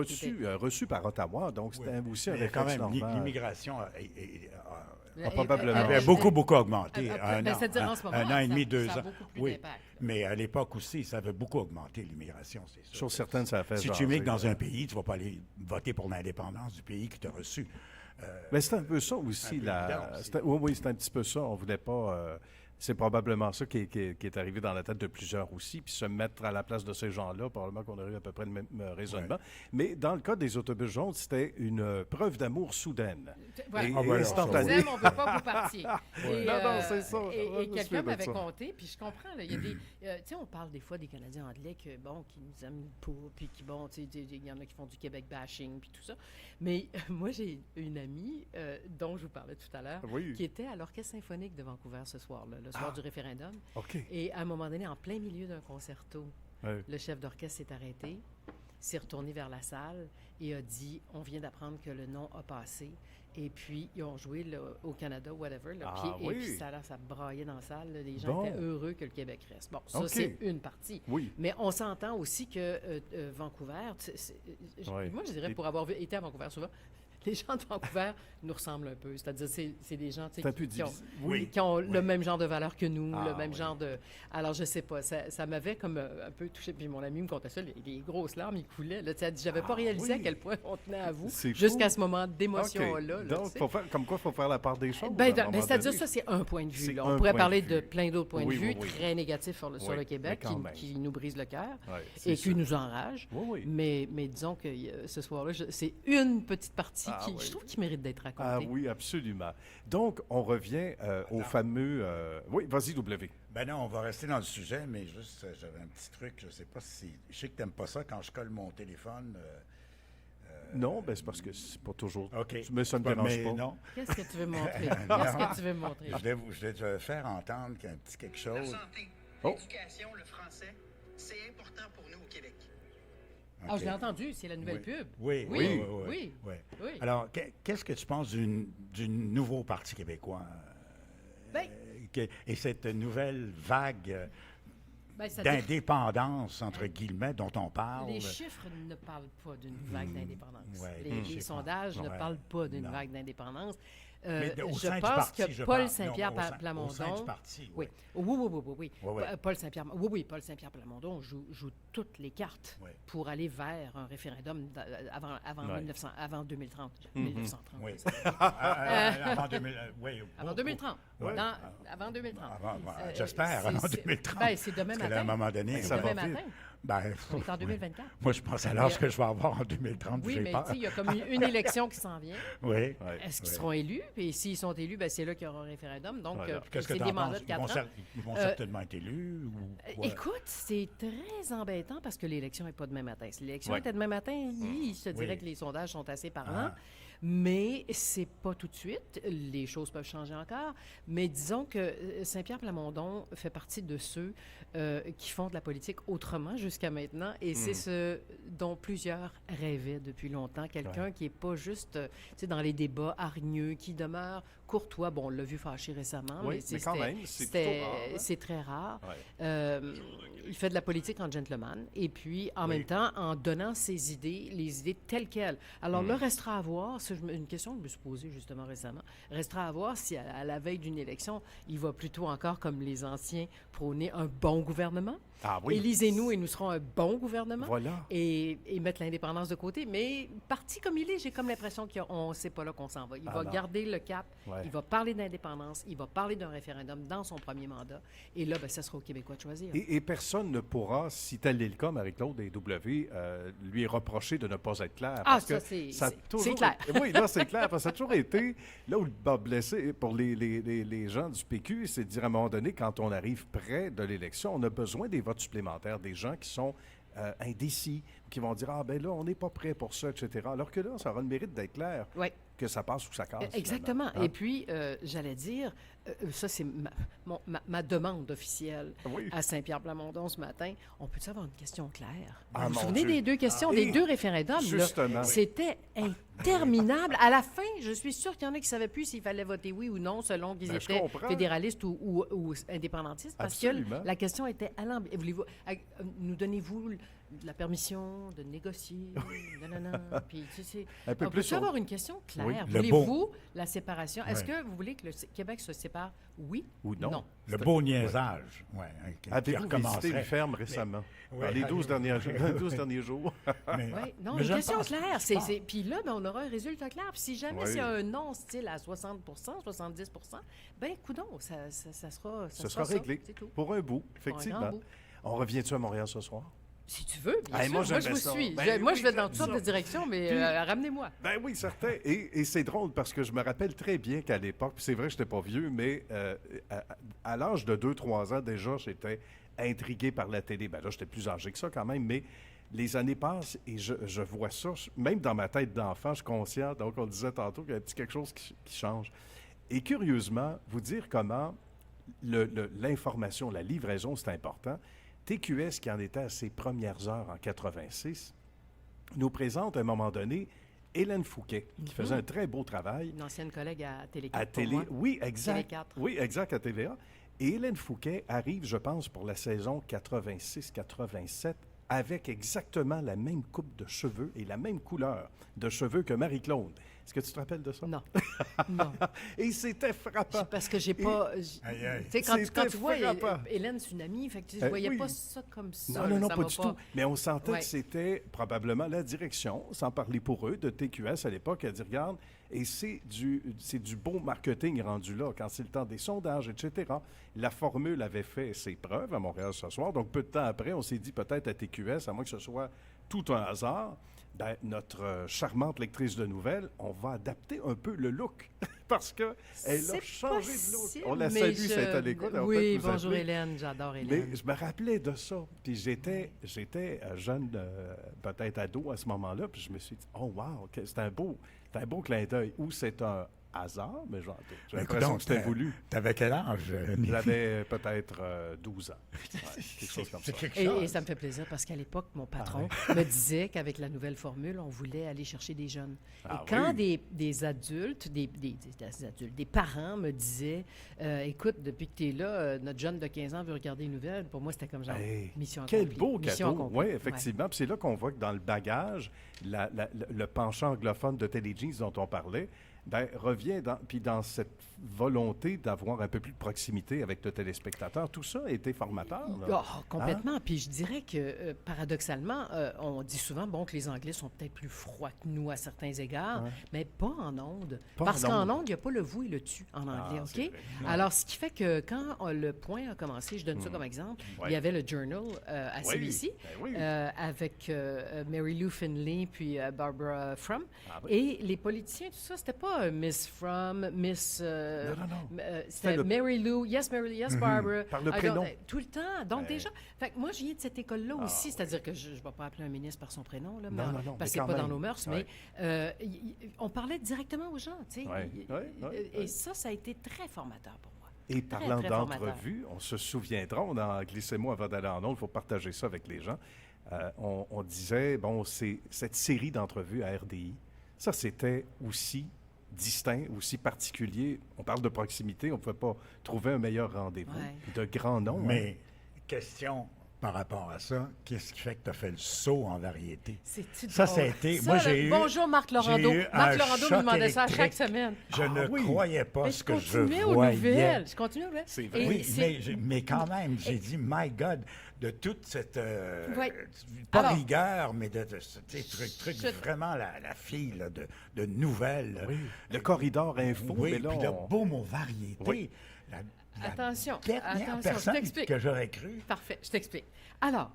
Reçu par Ottawa, donc c'était aussi un Mais quand réflexe même, normal. l'immigration a probablement- avait beaucoup augmenté. C'est-à-dire en ce moment, un an et demi, ça- 2 ça a ans. beaucoup plus Oui, d'impact. mais à l'époque aussi, ça avait beaucoup augmenté l'immigration, c'est sûr. Chose certaine, ça a fait Si tu jaser, immigres dans là. un pays, tu ne vas pas aller voter pour l'indépendance du pays qui t'a reçu. Mais c'est un peu ça aussi. un peu évident aussi. Oui, oui, c'est un petit peu ça. On voulait pas... c'est probablement ça qui est arrivé dans la tête de plusieurs aussi, puis se mettre à la place de ces gens-là, probablement qu'on aurait eu à peu près le même raisonnement. Mais dans le cas des autobus jaunes, c'était une preuve d'amour soudaine. Voilà. Et Ah, voilà, instantanée. On vous aime, on ne veut pas vous partir. Et, Non, non, c'est ça. Et, Ouais, je me quelqu'un souviens de m'avait ça. compté, puis je comprends. Là, il y a des, tu sais, on parle des fois des Canadiens anglais qui nous aiment pas, puis qui, bon, tu sais, il y en a qui font du Québec bashing, puis tout ça. Mais moi, j'ai une amie dont je vous parlais tout à l'heure, Oui. qui était à l'Orchestre symphonique de Vancouver ce soir-là, le soir du référendum. OK. Et à un moment donné, en plein milieu d'un concerto, Ouais. le chef d'orchestre s'est arrêté, s'est retourné vers la salle et a dit « On vient d'apprendre que le nom a passé. » Et puis, ils ont joué là, au Canada, whatever. Là, Ah et oui. puis, ça braillait dans la salle. Là, les gens Bon. étaient heureux que le Québec reste. Bon, ça, OK. c'est une partie. Oui. Mais on s'entend aussi que Vancouver, Oui. moi, je dirais, pour avoir été à Vancouver souvent, les gens de Vancouver nous ressemblent un peu. C'est-à-dire, c'est des gens tu sais, C'est un peu qui ont, difficile. Oui. qui ont le même genre de valeurs que nous, Ah, le même oui. genre de... Alors, je sais pas, ça m'avait comme un peu touché. Puis mon ami me contait ça, les grosses larmes, ils coulaient. Là, tu sais, elle dit, j'avais pas réalisé oui. à quel point on tenait à vous C'est fou. jusqu'à ce moment OK. d'émotion-là. là, Donc, tu sais. comme quoi, il faut faire la part des choses. Ben, à un moment c'est-à-dire, donné. ça, c'est un point de vue. C'est là. un On pourrait point parler de de vue. plein d'autres points Oui, de vue oui, oui. très négatifs sur Oui, le Québec mais quand même. qui nous brisent le cœur Ouais, c'est et qui sûr. nous enragent. Oui, oui. Mais disons que ce soir-là, c'est une petite partie Ah, qui, oui. je trouve, qui mérite d'être racontée. Ah oui, absolument. Donc, on revient au fameux... Oui, vas-y, W. Ben non, on va rester dans le sujet, mais juste, j'avais un petit truc, je sais pas si... Je sais que t'aimes pas ça quand je colle mon téléphone. Non, ben c'est parce que c'est pas toujours... OK. Mais ça ne me dérange Mais pas. non, Qu'est-ce que tu veux montrer? Qu'est-ce que tu veux montrer? je vais te faire entendre qu'un petit quelque La chose. santé, Oh. l'éducation, le français, c'est important pour nous au Québec. Ah, je l'ai entendu, c'est la nouvelle pub. Oui, Oui, oui, oui. oui. oui. Oui. Alors, qu'est-ce que tu penses du nouveau Parti québécois Ben, et cette nouvelle vague ça d'indépendance, entre guillemets, dont on parle? Les chiffres ne parlent pas d'une vague d'indépendance. ouais, les chiffres, sondages ne ouais, parlent pas d'une non. vague d'indépendance. Mais au sein je du pense parti, que je Paul parle. Saint-Pierre Non, au sein du Plamondon... parti, Oui. oui. Oui. Oui. Paul Saint-Pierre... Oui, Paul Saint-Pierre Plamondon joue toutes les cartes Oui. pour aller vers un référendum avant 2030. Mhm. 1930. Oui. ça. Avant 2000, oui. Avant 2030. Ouais. Avant 2030. J'espère, avant 2030. C'est demain Parce que là, à un matin. moment donné, ça va Demain vite. matin. ben, On est en 2024. moi, je pense à l'âge que je vais avoir en 2030. Oui, j'ai mais peur. tu sais, il y a comme une élection qui s'en vient. Oui. Ouais. Est-ce qu'ils Ouais. seront élus? Et s'ils sont élus, ben, c'est là qu'il y aura un référendum. Donc, Voilà. Qu'est-ce que c'est tu des en mandats penses? de 4 ans. Ils vont certainement être élus? Ou... Ouais. Écoute, c'est très embêtant parce que l'élection n'est pas demain matin. Si l'élection Ouais. était demain matin, oui, je te dirais Oui. que les sondages sont assez parlants. Ah. Mais c'est pas tout de suite. Les choses peuvent changer encore. Mais disons que Saint-Pierre Plamondon fait partie de ceux qui font de la politique autrement jusqu'à maintenant. Et c'est ce dont plusieurs rêvaient depuis longtemps. Quelqu'un qui n'est pas juste tu sais, dans les débats hargneux, qui demeure courtois. Bon, on l'a vu fâché récemment, Oui, mais quand même, c'est plutôt rare, hein? c'est très rare. Ouais. Il fait de la politique en gentleman et puis en même temps en donnant ses idées, les idées telles quelles. Alors là, restera à voir, une question que je me suis posée justement récemment, restera à voir si à la veille d'une élection, il va plutôt encore comme les anciens prôner un bon gouvernement. Ah oui. Élisez-nous et nous serons un bon gouvernement. Voilà. Et mettre l'indépendance de côté. Mais parti comme il est, j'ai comme l'impression qu'on ne sait pas là qu'on s'en va. Il va non. garder le cap, Ouais. il va parler d'indépendance, il va parler d'un référendum dans son premier mandat. Et là, ben, ça sera aux Québécois de choisir. Et personne ne pourra, si tel est le cas, Marie-Claude et W, lui reprocher de ne pas être clair. Ah, parce ça, que c'est a toujours clair. Oui, là, c'est clair. Parce que ça a toujours été, là où le bas blessé pour les gens du PQ, c'est de dire à un moment donné, quand on arrive près de l'élection, on a besoin des votes supplémentaires, des gens qui sont indécis, qui vont dire, ah ben là, on n'est pas prêt pour ça, etc. Alors que là, ça aura le mérite d'être clair. Oui. Que ça passe ou ça casse. Exactement. finalement. Hein? Et puis, j'allais dire, ça, c'est ma demande officielle Oui. à Saint-Pierre-Plamondon ce matin. On peut-tu avoir une question claire? Ah, vous vous mon souvenez Dieu. des deux questions, Ah, des et- deux référendums? là? Justement. C'était interminable. À la fin, je suis sûre qu'il y en a qui ne savaient plus s'il fallait voter oui ou non selon qu'ils Ben, je étaient comprends. fédéralistes ou indépendantistes. Parce Absolument. que la question était voulez-vous, nous donnez-vous la permission de négocier? Nanana. Puis, tu sais, Un peu on plus peut-tu sur- avoir une question claire? Oui. Le Voulez-vous la séparation? Est-ce Ouais. que vous voulez que le Québec se sépare? Oui Ou non. Le beau niaisage. Ouais, qui Avez-vous visité recommencerait. une ferme récemment? Mais- dans les Ouais. 12 derniers jours? Mais- Oui, non, mais une je question pense- claire. je pense- Puis là, ben, on aura un résultat clair. Puis si jamais Oui. c'est un non style à 60 70 ben coudonc, ça sera Ce sera ça, réglé. c'est tout. Pour un bout, grand effectivement. bout. On revient-tu à Montréal ce soir? Si tu veux, bien Hey, sûr. moi, Moi, je j'aimais vous ça. suis. Ben Moi, oui, je vais dans j'aime toutes sortes ça. de directions, mais Puis- ramenez-moi. Ben oui, certain. Et c'est drôle parce que je me rappelle très bien qu'à l'époque, puis c'est vrai que je n'étais pas vieux, mais à l'âge de 2-3 ans déjà, j'étais intrigué par la télé. Ben là, j'étais plus âgé que ça quand même, mais les années passent et je vois ça. Même dans ma tête d'enfant, je suis conscient. Donc, on disait tantôt qu'il y a quelque chose qui change. Et curieusement, vous dire comment l'information, la livraison, c'est important. TQS, qui en était à ses premières heures en 86, nous présente à un moment donné Hélène Fouquet, qui faisait un très beau travail Une ancienne collègue à Télé à 4 pour télé. moi. Oui, exact. Télé4. Oui, exact, à TVA. Et Hélène Fouquet arrive, je pense, pour la saison 86-87, avec exactement la même coupe de cheveux et la même couleur de cheveux que Marie-Claude. Est-ce que tu te rappelles de ça? Non. Non. Et c'était frappant. Parce que j'ai pas. Aïe, aïe. Tu sais, quand C'était tu vois, frappant. Hélène, c'est une amie, fait que tu sais, je Eh voyais oui. pas ça comme ça. Non, là, non, ça pas m'a du tout. Mais on sentait Ouais. que c'était probablement la direction, sans parler pour eux, de TQS à l'époque, à dire, regarde, et c'est du beau marketing rendu là, quand c'est le temps des sondages, etc. La formule avait fait ses preuves à Montréal ce soir, donc peu de temps après, on s'est dit peut-être à TQS, à moins que ce soit tout un hasard, ben, notre charmante lectrice de nouvelles, on va adapter un peu le look, parce qu'elle a C'est changé de look. possible, On la mais salue, c'est à l'écoute. elle va Oui, peut-être nous bonjour appeler. Hélène, j'adore Mais Hélène. je me rappelais de ça. Puis j'étais jeune, peut-être ado à ce moment-là. Puis je me suis dit, oh wow, c'est un beau clin d'œil. Ou c'est un hasard, mais j'ai Mais l'impression donc, que c'était voulu. T'avais quel âge, Nick? J'avais peut-être 12 ans. Ouais, quelque chose comme ça. C'est quelque Et chose. ça me fait plaisir parce qu'à l'époque, mon patron me disait qu'avec la nouvelle formule, on voulait aller chercher des jeunes. Ah Et quand oui. des adultes, des adultes, des parents me disaient écoute, depuis que tu es là, notre jeune de 15 ans veut regarder les nouvelles, pour moi, c'était comme genre Hey, mission quel accomplie. beau Mission cadeau. accomplie. Oui, effectivement. Puis c'est là qu'on voit que dans le bagage, le penchant anglophone de Télé Jeans dont on parlait, ben, revient dans cette volonté d'avoir un peu plus de proximité avec le téléspectateur. Tout ça a été formateur. Là. Oh, complètement. Puis je dirais que, paradoxalement, on dit souvent que les Anglais sont peut-être plus froids que nous à certains égards, mais pas en ondes. Pas Parce en qu'en ondes. ondes, il n'y a pas le vous et le tu en anglais, c'est OK? vrai. Alors, ce qui fait que quand le point a commencé, je donne ça comme exemple, Ouais. il y avait le Journal à Oui, CBC ben oui. avec Mary Lou Finley puis Barbara Frum. Ah oui. Et les politiciens, tout ça, c'était pas Miss Frum, Miss... Non. c'était le- Mary Lou, yes Barbara. Par le I don't- prénom. Tout le temps. Donc Ouais. déjà, fait que moi, je viens de cette école-là aussi, c'est-à-dire que je ne vais pas appeler un ministre par son prénom, là, Non, mais- non, non, parce mais que c'est quand pas dans même. nos mœurs, Ouais. mais on parlait directement aux gens, tu sais. Ouais, ouais, Et ouais. ça a été très formateur pour moi. Et parlant très formateur. d'entrevues, on se souviendra, glissez-moi avant d'aller en ondes, il faut partager ça avec les gens. On disait, cette série d'entrevues à RDI, ça c'était aussi distinct, aussi particulier. On parle de proximité, on ne pouvait pas trouver un meilleur rendez-vous. Ouais. De grands noms. hein. Mais, question par rapport à ça, qu'est-ce qui fait que tu as fait le saut en variété? C'est-tu Ça, drôle? ça a été- Ça, moi, là, j'ai eu- bonjour Marc Laurando. j'ai eu Marc un Laurando me choc demandait ça à chaque électrique. semaine. Je ne oui. croyais pas Mais ce je que je continuais aux voyais. nouvelles. Je continuais aux nouvelles. C'est vrai. Et Oui, c'est- mais quand même, j'ai dit, my God, de toute cette, Ouais. pas Alors, rigueur, mais de ces trucs je- vraiment la fille là, de nouvelles. Oui. Le corridor info, Oui, mais là, puis le on- beau mot variété. Oui. La Attention, dernière attention, je personne t'explique. que j'aurais cru. Parfait, je t'explique. Alors,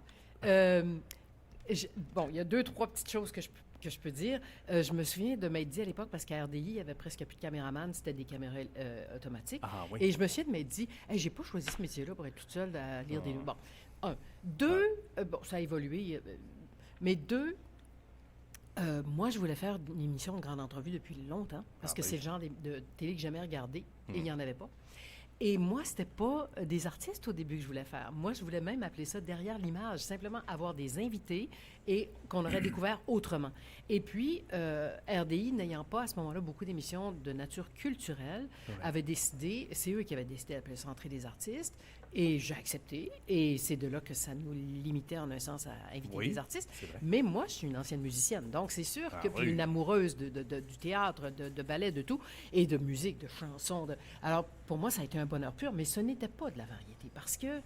bon, il y a 2-3 petites choses que je peux dire. Je me souviens de m'être dit à l'époque, parce qu'à RDI, il n'y avait presque plus de caméraman, c'était des caméras automatiques. Ah oui. Et je me souviens de m'être dit, hey, j'ai pas choisi ce métier-là pour être toute seule à lire des livres. Bon, un. Deux, bon, ça a évolué, mais deux, moi, je voulais faire une émission de grande entrevue depuis longtemps, parce que oui. c'est le genre de télé que j'aimais regarder, et il n'y en avait pas. Et moi, c'était pas des artistes au début que je voulais faire. Moi, je voulais même appeler ça derrière l'image, simplement avoir des invités et qu'on aurait découvert autrement. Et puis, RDI, n'ayant pas à ce moment-là beaucoup d'émissions de nature culturelle, avait décidé, c'est eux qui avaient décidé d'appeler ça Entrée des artistes, et j'ai accepté. Et c'est de là que ça nous limitait en un sens à inviter Oui, des artistes. c'est vrai. Mais moi, je suis une ancienne musicienne, donc c'est sûr que puis oui. une amoureuse du théâtre, de ballet, de tout, et de musique, de chansons. Alors, pour moi, ça a été un bonheur pur, mais ce n'était pas de la variété, parce que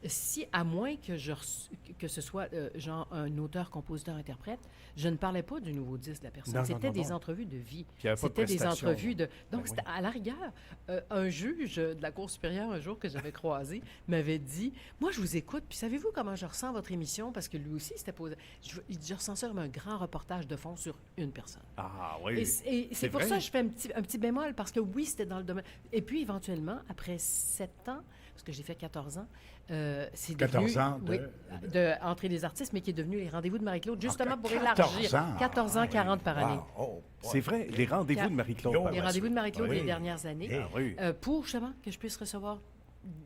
si, à moins que ce soit genre un auteur, compositeur, interprète, je ne parlais pas du nouveau disque de la personne. Non, non, C'était non, des non. entrevues de vie. Puis il y avait pas de C'était des prestations, entrevues de... là. Donc, Ben c'était à la rigueur, un juge de la Cour supérieure, un jour que j'avais croisé, m'avait dit, moi, je vous écoute, puis savez-vous comment je ressens votre émission? Parce que lui aussi s'était posé... Je ressens ça comme un grand reportage de fond sur une personne. Ah oui. Et c'est pour vrai. ça que je fais un petit bémol, parce que oui, c'était dans le domaine. Et puis, éventuellement, après 7 ans, parce que j'ai fait 14 ans, c'est 14 devenu... ans oui, de Entrée des artistes, mais qui est devenu les rendez-vous de Marie-Claude, justement pour 14 élargir. ans. 14 ans, 40 par année. Wow. Oh, C'est vrai, les rendez-vous de Marie-Claude. Yo, par Les la rendez-vous de suite. Marie-Claude Oui. les dernières années, Eh. Ah oui. pour justement que je puisse recevoir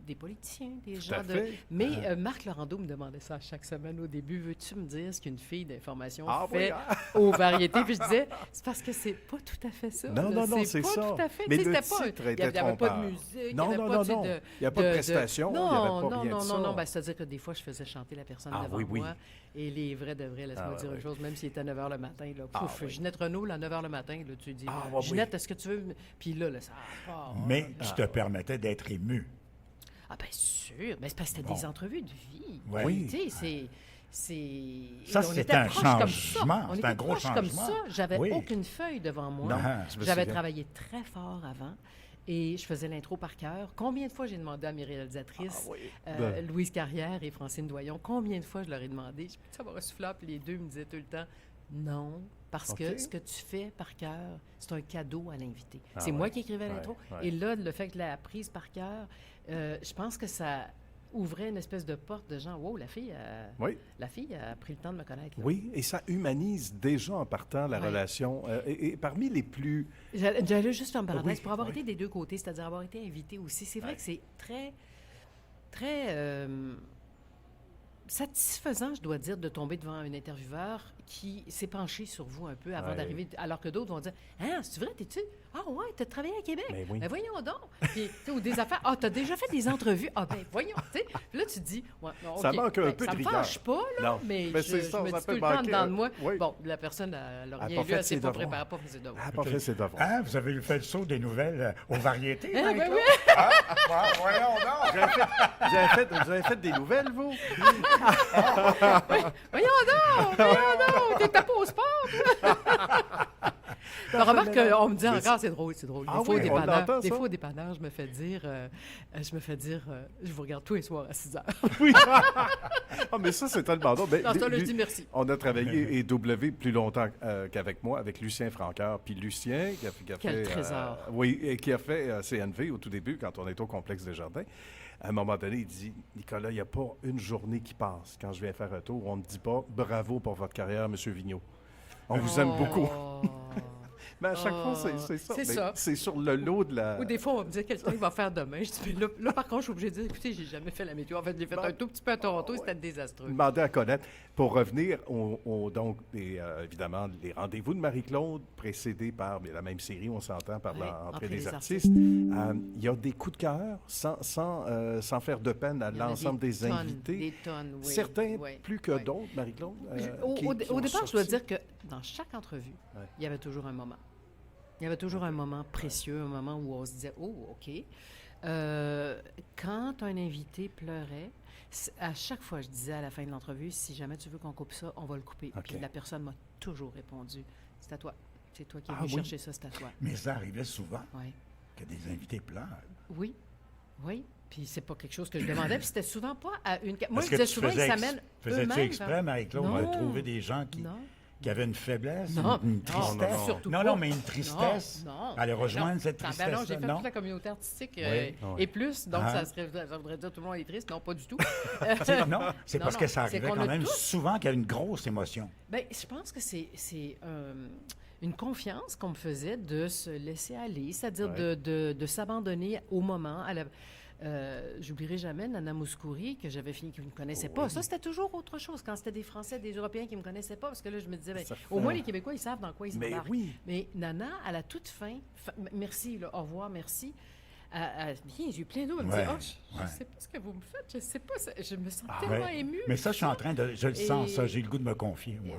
des politiciens, des Tout gens à de... fait. Mais Marc Laurando me demandait ça chaque semaine au début. Veux-tu me dire ce qu'une fille d'information Ah fait oui, aux variétés? Puis je disais, c'est parce que c'est pas tout à fait ça. Non, là. non, non, c'est pas ça. tout à fait. Mais Tu sais, le c'était pas- titre il y était avait pas de trompeur. musique, il Non, n'y avait non, pas non, tu sais, non. de... Il y a pas de prestation, il y avait pas rien de non, ça. non, ben, c'est-à-dire que des fois, je faisais chanter la personne Ah devant oui, oui. moi. Et les vrais de vrais, laisse-moi Ah dire oui. une chose, même s'il était à 9 h le matin, là, Ah pouf, oui. Ginette Renault, là, à 9 h le matin, là, tu dis, Ah, oui, Ginette, est-ce que tu veux... Puis là, ça part. Mais tu te permettais d'être ému. Ah bien sûr, mais c'est parce que c'était des entrevues de vie. Ouais. Oui. Tu sais, c'est... Ça, on c'était était un proches comme ça. changement. On C'est était un gros proches comme changement. ça. J'avais Oui. aucune feuille devant moi. Non, je me J'avais souviens. travaillé très fort avant. Et je faisais l'intro par cœur. Combien de fois j'ai demandé à mes réalisatrices, Ah oui. Louise Carrière et Francine Doyon, combien de fois je leur ai demandé, je peux savoir un souffleur, puis les deux me disaient tout le temps, non, parce que OK. ce que tu fais par cœur, c'est un cadeau à l'invité. Ah c'est ouais. moi qui écrivais Ouais, l'intro. ouais. Et là, le fait que la prise par cœur, je pense que ça ouvrait une espèce de porte de gens. Wow, la fille a pris le temps de me connaître. Là. Oui, et ça humanise déjà en partant la relation. Et parmi les plus... J'allais juste faire une parenthèse. Oui, Pour avoir été des deux côtés, c'est-à-dire avoir été invité aussi, c'est vrai que c'est très, très satisfaisant, je dois dire, de tomber devant un intervieweur qui s'est penché sur vous un peu avant d'arriver, alors que d'autres vont dire « Ah, c'est vrai, t'es-tu? Ah ouais, t'as travaillé à Québec? Mais oui. Ben voyons donc! » Puis, ou des affaires « Ah, t'as déjà fait des entrevues? Ah ben voyons! » Tu sais, là, tu te dis ouais, « non, Ça manque un peu de ça me rigueur. fâche pas, là, Non, mais mais je c'est ça, me ça dis peut tout le temps manquer, dedans de moi. oui. Bon, la personne, elle n'a Elle a rien pas vu, fait elle s'est ses pas devoirs. préparée, pas fait ses devoirs. Ah, pas fait ses devoirs. Ah, vous avez fait le saut des nouvelles aux variétés, Ben Marie-Claude? oui. Ah, voyons donc! Vous avez fait des nouvelles, vous? Voyons donc! T'es pas au sport, toi! Remarque qu'on me dit encore, c'est drôle. Ah Des fois, oui, on l'entend, des ça? fois, au dépanneur, je me fais dire, je vous regarde tous les soirs à 6 heures. Oui. Ah, mais ça, c'est tellement drôle. Ben, Dans ce temps-là, je lui- dis merci. On a travaillé et W plus longtemps qu'avec moi, avec Lucien Francaire. Puis Lucien, qui a Quel fait... trésor. oui, et qui a fait CNV au tout début, quand on était au Complexe des Jardins. À un moment donné, il dit, Nicolas, il n'y a pas une journée qui passe quand je viens faire un tour où on ne dit pas bravo pour votre carrière, M. Vigneault. On vous aime beaucoup. Mais à chaque fois, c'est ça. C'est Mais ça. c'est sur le lot de la... Ou des fois, on va me dire quel temps il va faire demain. Je dis, mais là, par contre, je suis obligée de dire, écoutez, j'ai jamais fait la météo. En fait, je l'ai fait un tout petit peu à Toronto, c'était désastreux. Demander à connaître. Pour revenir, donc, évidemment, les rendez-vous de Marie-Claude, précédés par la même série, on s'entend, par Oui, l'entrée des artistes. Il y a des coups de cœur, sans faire de peine à Il y en a l'ensemble des tonnes, invités. Des tonnes, oui. Certains oui, plus que oui. d'autres, Marie-Claude. Au ont départ, je dois sorti. dire que dans chaque entrevue, Ouais. il y avait toujours un moment. Il y avait toujours un moment précieux, un moment où on se disait « Oh, OK ». Quand un invité pleurait, à chaque fois, je disais à la fin de l'entrevue, si jamais tu veux qu'on coupe ça, on va le couper. OK. Puis la personne m'a toujours répondu, c'est à toi. C'est toi qui es Ah venu oui? chercher ça, c'est à toi. Mais ça arrivait souvent Ouais. que des invités pleurent. Oui, oui. Puis c'est pas quelque chose que je demandais. Puis c'était souvent pas à une... Moi, Parce je que disais tu souvent, ils s'amènent faisais-tu eux-mêmes exprès, vers- Marie-Claude, Non. de trouver des gens Non. qui avaient une faiblesse, Non, une non, tristesse? surtout non, pas. non, mais une tristesse. Non, Aller non. rejoindre Non. cette Ben tristesse. non, j'ai fait toute la communauté artistique Oui. et plus, donc Ah. ça voudrait dire tout le monde est triste. Non, pas du tout. Non, c'est Non, parce non, que ça c'est arrivait qu'on quand a même tous- souvent qu'il y a une grosse émotion. Bien, je pense que c'est une confiance qu'on me faisait de se laisser aller, c'est-à-dire Ouais. de s'abandonner au moment. J'oublierai jamais Nana Mouskouri, que j'avais fini, qui ne me connaissait pas. Ça, c'était toujours autre chose quand c'était des Français, des Européens qui ne me connaissaient pas, parce que là, je me disais, ben, Ça au fait- moins, les Québécois, ils savent dans quoi ils Mais embarquent. oui. Mais Nana, à la toute fin, merci, là, au revoir, merci. J'ai eu plein d'eau. Elle me dit, Ouais, je ouais. sais pas ce que vous me faites, je sais pas. Je me sens Ah, tellement ouais. émue. Mais ça, je suis en train de... Je le sens, Et- ça. J'ai le goût de me confier, moi.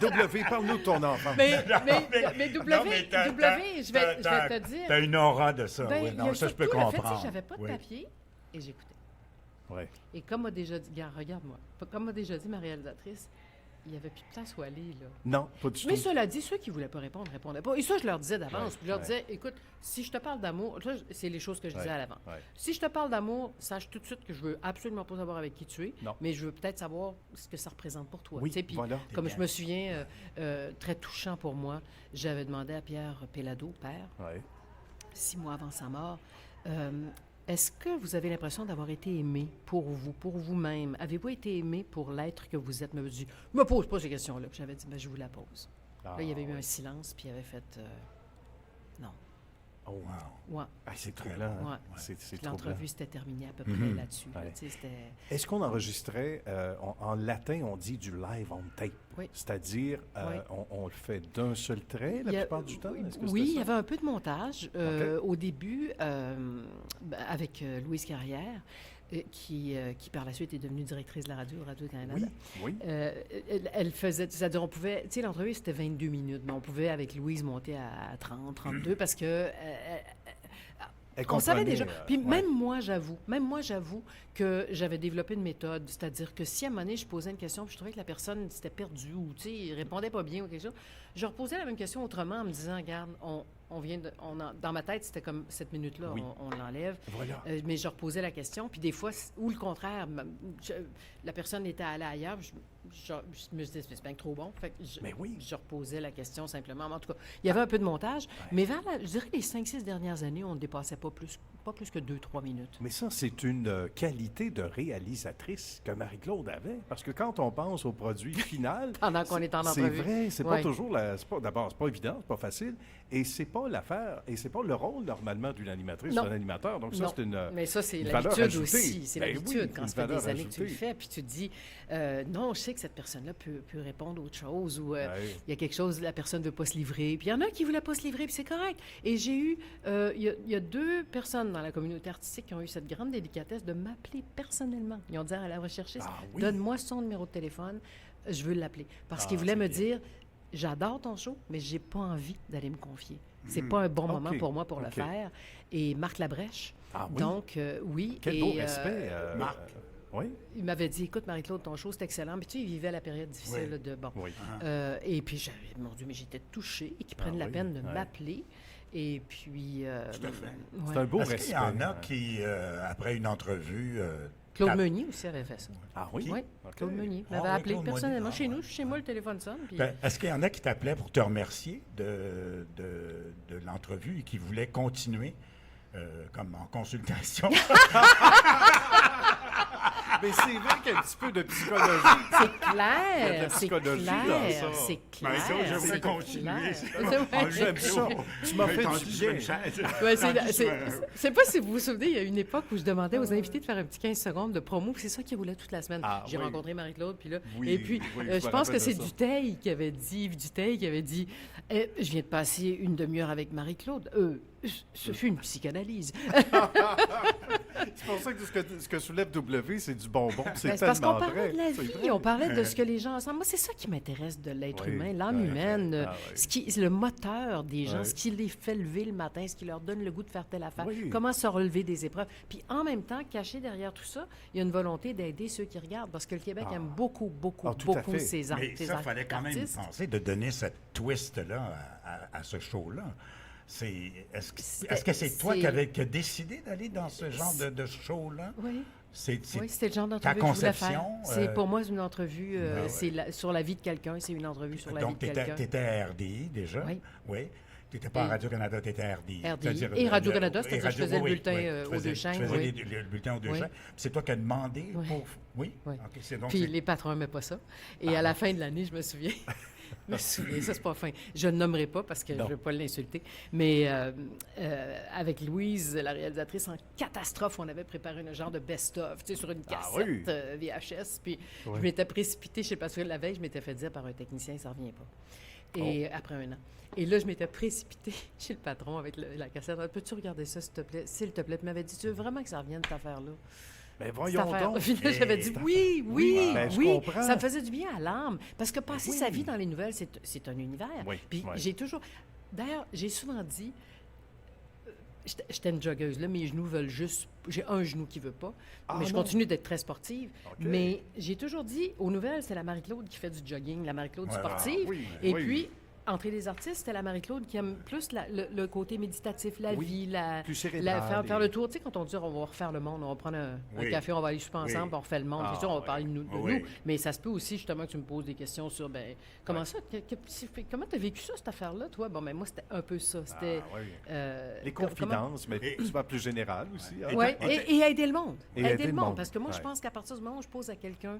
W, parle-nous de ton enfant. Mais Non, W, t'as- je vais te dire. T'as une aura de ça, Ben, oui. il y a Non, ça, je peux surtout le fait, comprendre. tu sais, j'avais pas de Oui. papier et j'écoutais. Ouais. Et comme m'a déjà dit, regarde-moi, comme m'a déjà dit ma réalisatrice, il n'y avait plus de place où aller, là. Non, pas du Mais tout. cela dit, ceux qui ne voulaient pas répondre, répondaient pas. Et ça, je leur disais d'avance. Ouais, Puis je leur ouais. disais, écoute, si je te parle d'amour, ça, c'est les choses que je disais Ouais, à l'avant. ouais. Si je te parle d'amour, sache tout de suite que je veux absolument pas savoir avec qui tu es, Non. mais je veux peut-être savoir ce que ça représente pour toi. Oui, Tu sais, puis voilà. comme je me souviens, très touchant pour moi, j'avais demandé à Pierre Pellado, père, Ouais. 6 mois avant sa mort, est-ce que vous avez l'impression d'avoir été aimé pour vous, pour vous-même? Avez-vous été aimé pour l'être que vous êtes? Me dit, me pose pas ces questions-là. Puis j'avais dit, ben, je vous la pose. Ah, Là, il y avait eu ouais. un silence, puis il avait fait, non. Oh, Wow. Ouais, ah, c'est troublant. hein? ouais. C'est Puis troublant. l'entrevue s'était terminée à peu près Mhm. là-dessus. là. Ouais. Tu sais, c'était... Est-ce qu'on enregistrait, en latin, on dit du live on tape? Oui. C'est-à-dire, Oui. on le fait d'un seul trait la Il y a- plupart du temps? Est-ce que Oui, c'était il y ça? avait un peu de montage. Au début, avec Louise Carrière, qui par la suite est devenue directrice de la Radio-Canada. Oui, oui. Elle faisait, c'est-à-dire on pouvait, tu sais, l'entrevue c'était 22 minutes, mais on pouvait avec Louise monter à 30, 32 parce que Elle on savait comprenait, déjà. Puis ouais. même moi, j'avoue que j'avais développé une méthode, c'est-à-dire que si à un moment donné, je posais une question puis je trouvais que la personne s'était perdue ou, tu sais, répondait pas bien ou quelque chose, je reposais la même question autrement en me disant, regarde, dans ma tête, c'était comme cette minute-là, Oui. on l'enlève. Voilà. Mais je reposais la question. Puis des fois, ou le contraire, la personne était allée ailleurs. Je me disais, c'est bien trop bon. Fait que Mais oui. je reposais la question simplement. Mais en tout cas, il y avait un peu de montage. Mais je dirais les 5-6 dernières années, on ne dépassait pas plus que 2-3 minutes. Mais ça, c'est une qualité de réalisatrice que Marie-Claude avait. Parce que quand on pense au produit final... Pendant qu'on est en C'est entrevue. vrai, c'est Ouais. pas toujours... D'abord, c'est pas évident, c'est pas facile. Et c'est pas l'affaire, et c'est pas le rôle, normalement, d'une animatrice ou Non. d'un animateur. Donc ça, Non. c'est une... Mais ça, c'est une valeur l'habitude ajoutée. aussi. C'est Ben l'habitude oui, quand une ça fait valeur des années que tu le ajoutée. fais. Puis tu te dis, non, je sais que cette personne-là peut répondre autre chose. Ou Ouais. il y a quelque chose, la personne ne veut pas se livrer. Puis il y en a qui ne voulaient pas se livrer, puis c'est correct. Et j'ai eu, il y a 2 personnes dans la communauté artistique qui ont eu cette grande délicatesse de m'appeler personnellement. Ils ont dit à la recherchiste, Ah oui? donne-moi son numéro de téléphone, je veux l'appeler. Parce Ah, qu'ils voulaient c'est me bien. dire, j'adore ton show, mais j'ai pas envie d'aller me confier. C'est pas un bon moment OK. pour moi pour le OK. faire. Et Marc Labrèche, Ah oui? donc, oui. Quel et, beau respect, Marc. Oui? Il m'avait dit, écoute, Marie-Claude, ton show, c'est excellent. Puis tu sais, il vivait la période difficile Oui. là, de... Bon. Oui. Et puis, mon Dieu, mais j'étais touchée et qu'ils prennent la oui, peine de ouais. m'appeler. Et puis... Tout à fait. ouais. C'est un beau Est-ce respect. qu'il y en a qui, après une entrevue... Claude tape- Meunier aussi avait fait ça. Ah oui? Oui, OK. Claude Meunier Ah m'avait oui, appelé Claude Meunier. personnellement Ah chez nous. ouais. Chez moi, le téléphone sonne. Puis, Est-ce qu'il y en a qui t'appelaient pour te remercier de l'entrevue et qui voulaient continuer comme en consultation? Mais c'est vrai qu'il y a un petit peu de psychologie. c'est Il y a de la clair, c'est psychologie clair, dans ça. c'est Ben, ça, clair. j'aimerais c'est continuer. clair. ça. C'est vrai. Ah, J'aime ça. Tu m'as fait Tendu du sur une bien. chaise. Ouais, Tendu sur un- je sais pas si vous vous souvenez, il y a une époque où je demandais aux invités de faire un petit 15 secondes de promo, puis c'est ça qui roulait toute la semaine. Ah, J'ai oui. rencontré Marie-Claude, puis là, Oui, et puis oui, je je me pense que rappelle c'est de ça. Dutheil qui avait dit, je viens de passer une demi-heure avec Marie-Claude. Ce fut une psychanalyse. C'est pour ça que ce que soulève W, c'est du bonbon. C'est Ben, c'est parce qu'on tellement parlait vrai. de la C'est vie, vrai. on parlait de ce que les gens ensemble. Moi, c'est ça qui m'intéresse de l'être Oui, humain, l'âme ouais, humaine, ah, oui. le moteur des gens, Ouais. ce qui les fait lever le matin, ce qui leur donne le goût de faire telle affaire, Oui. comment se relever des épreuves. Puis en même temps, caché derrière tout ça, il y a une volonté d'aider ceux qui regardent, parce que le Québec aime beaucoup, beaucoup, Ah, tout à beaucoup fait. ses Mais ça, il fallait quand même artistes. penser de donner cette twist-là à ce show-là. Est-ce C'était- que c'est toi c'est- qui as décidé d'aller dans ce genre de show-là? Oui. C'est Oui, c'était le genre ta d'entrevue que je voulais conception. faire. C'est pour moi c'est une entrevue, Ah ouais. c'est sur la vie de quelqu'un, c'est une entrevue sur la Donc, vie de tu quelqu'un. étais à RDI déjà? Oui. Oui. Tu n'étais pas à Et- Radio-Canada, tu étais à RDI. RDI. C'est-à-dire Et le- Radio-Canada, le- c'est-à-dire et je faisais le oui, bulletin, oui. aux Tu faisais- deux chaînes, Tu faisais oui. le bulletin aux deux Oui. chaînes. Puis c'est toi qui as demandé Oui. pour... Oui? Oui. OK, c'est donc... Puis c'est- les patrons n'aimaient pas ça. Et à la fin de l'année, je me souviens, ça c'est pas fin. Je ne nommerai pas parce que je ne Non. veux pas l'insulter. Mais avec Louise, la réalisatrice, en catastrophe, on avait préparé un genre de best-of, tu sais, sur une Ah cassette oui. VHS. Puis Oui. je m'étais précipitée, je sais pas, la veille, je m'étais fait dire par un technicien, ça revient pas. Et après un an. Et là, je m'étais précipitée chez le patron avec la cassette. Peux-tu regarder ça, s'il te plaît? S'il te plaît. Tu m'avais dit, tu veux vraiment que ça revienne, cette affaire-là? Mais Cette voyons affaire. donc. Puis là, j'avais dit Cette oui, oui, Ben, je oui. comprends. Ça me faisait du bien à l'âme. Parce que passer Oui. sa vie dans les nouvelles, c'est un univers. Oui, Puis oui. j'ai toujours. D'ailleurs, j'ai souvent dit. J'étais une joggeuse, là, mes genoux veulent juste. J'ai un genou qui veut pas. Ah, mais je non. continue d'être très sportive. OK. Mais j'ai toujours dit, aux nouvelles, c'est la Marie-Claude qui fait du jogging, la Marie-Claude Ouais, sportive. ah, oui, Et oui. puis, Entrée des artistes, c'était la Marie-Claude qui aime plus le côté méditatif, la Oui, vie, plus cérébral faire et- le tour. Tu sais, quand on dit on va refaire le monde, on va prendre un Oui. café, on va aller souper Oui. ensemble, puis on refait le monde. Ah, C'est sûr, on va ouais. parler de nous. Oui. Mais ça se peut aussi, justement, que tu me poses des questions sur, comment ça, comment tu as vécu ça, cette affaire-là, toi? Bon, moi, c'était un peu ça. C'était... Ah, oui. comment- Les confidences, mais souvent plus générales aussi. hein. Oui, et aider le monde. Et Aider le monde. Parce que moi, je ouais. pense qu'à partir du moment où je pose à quelqu'un,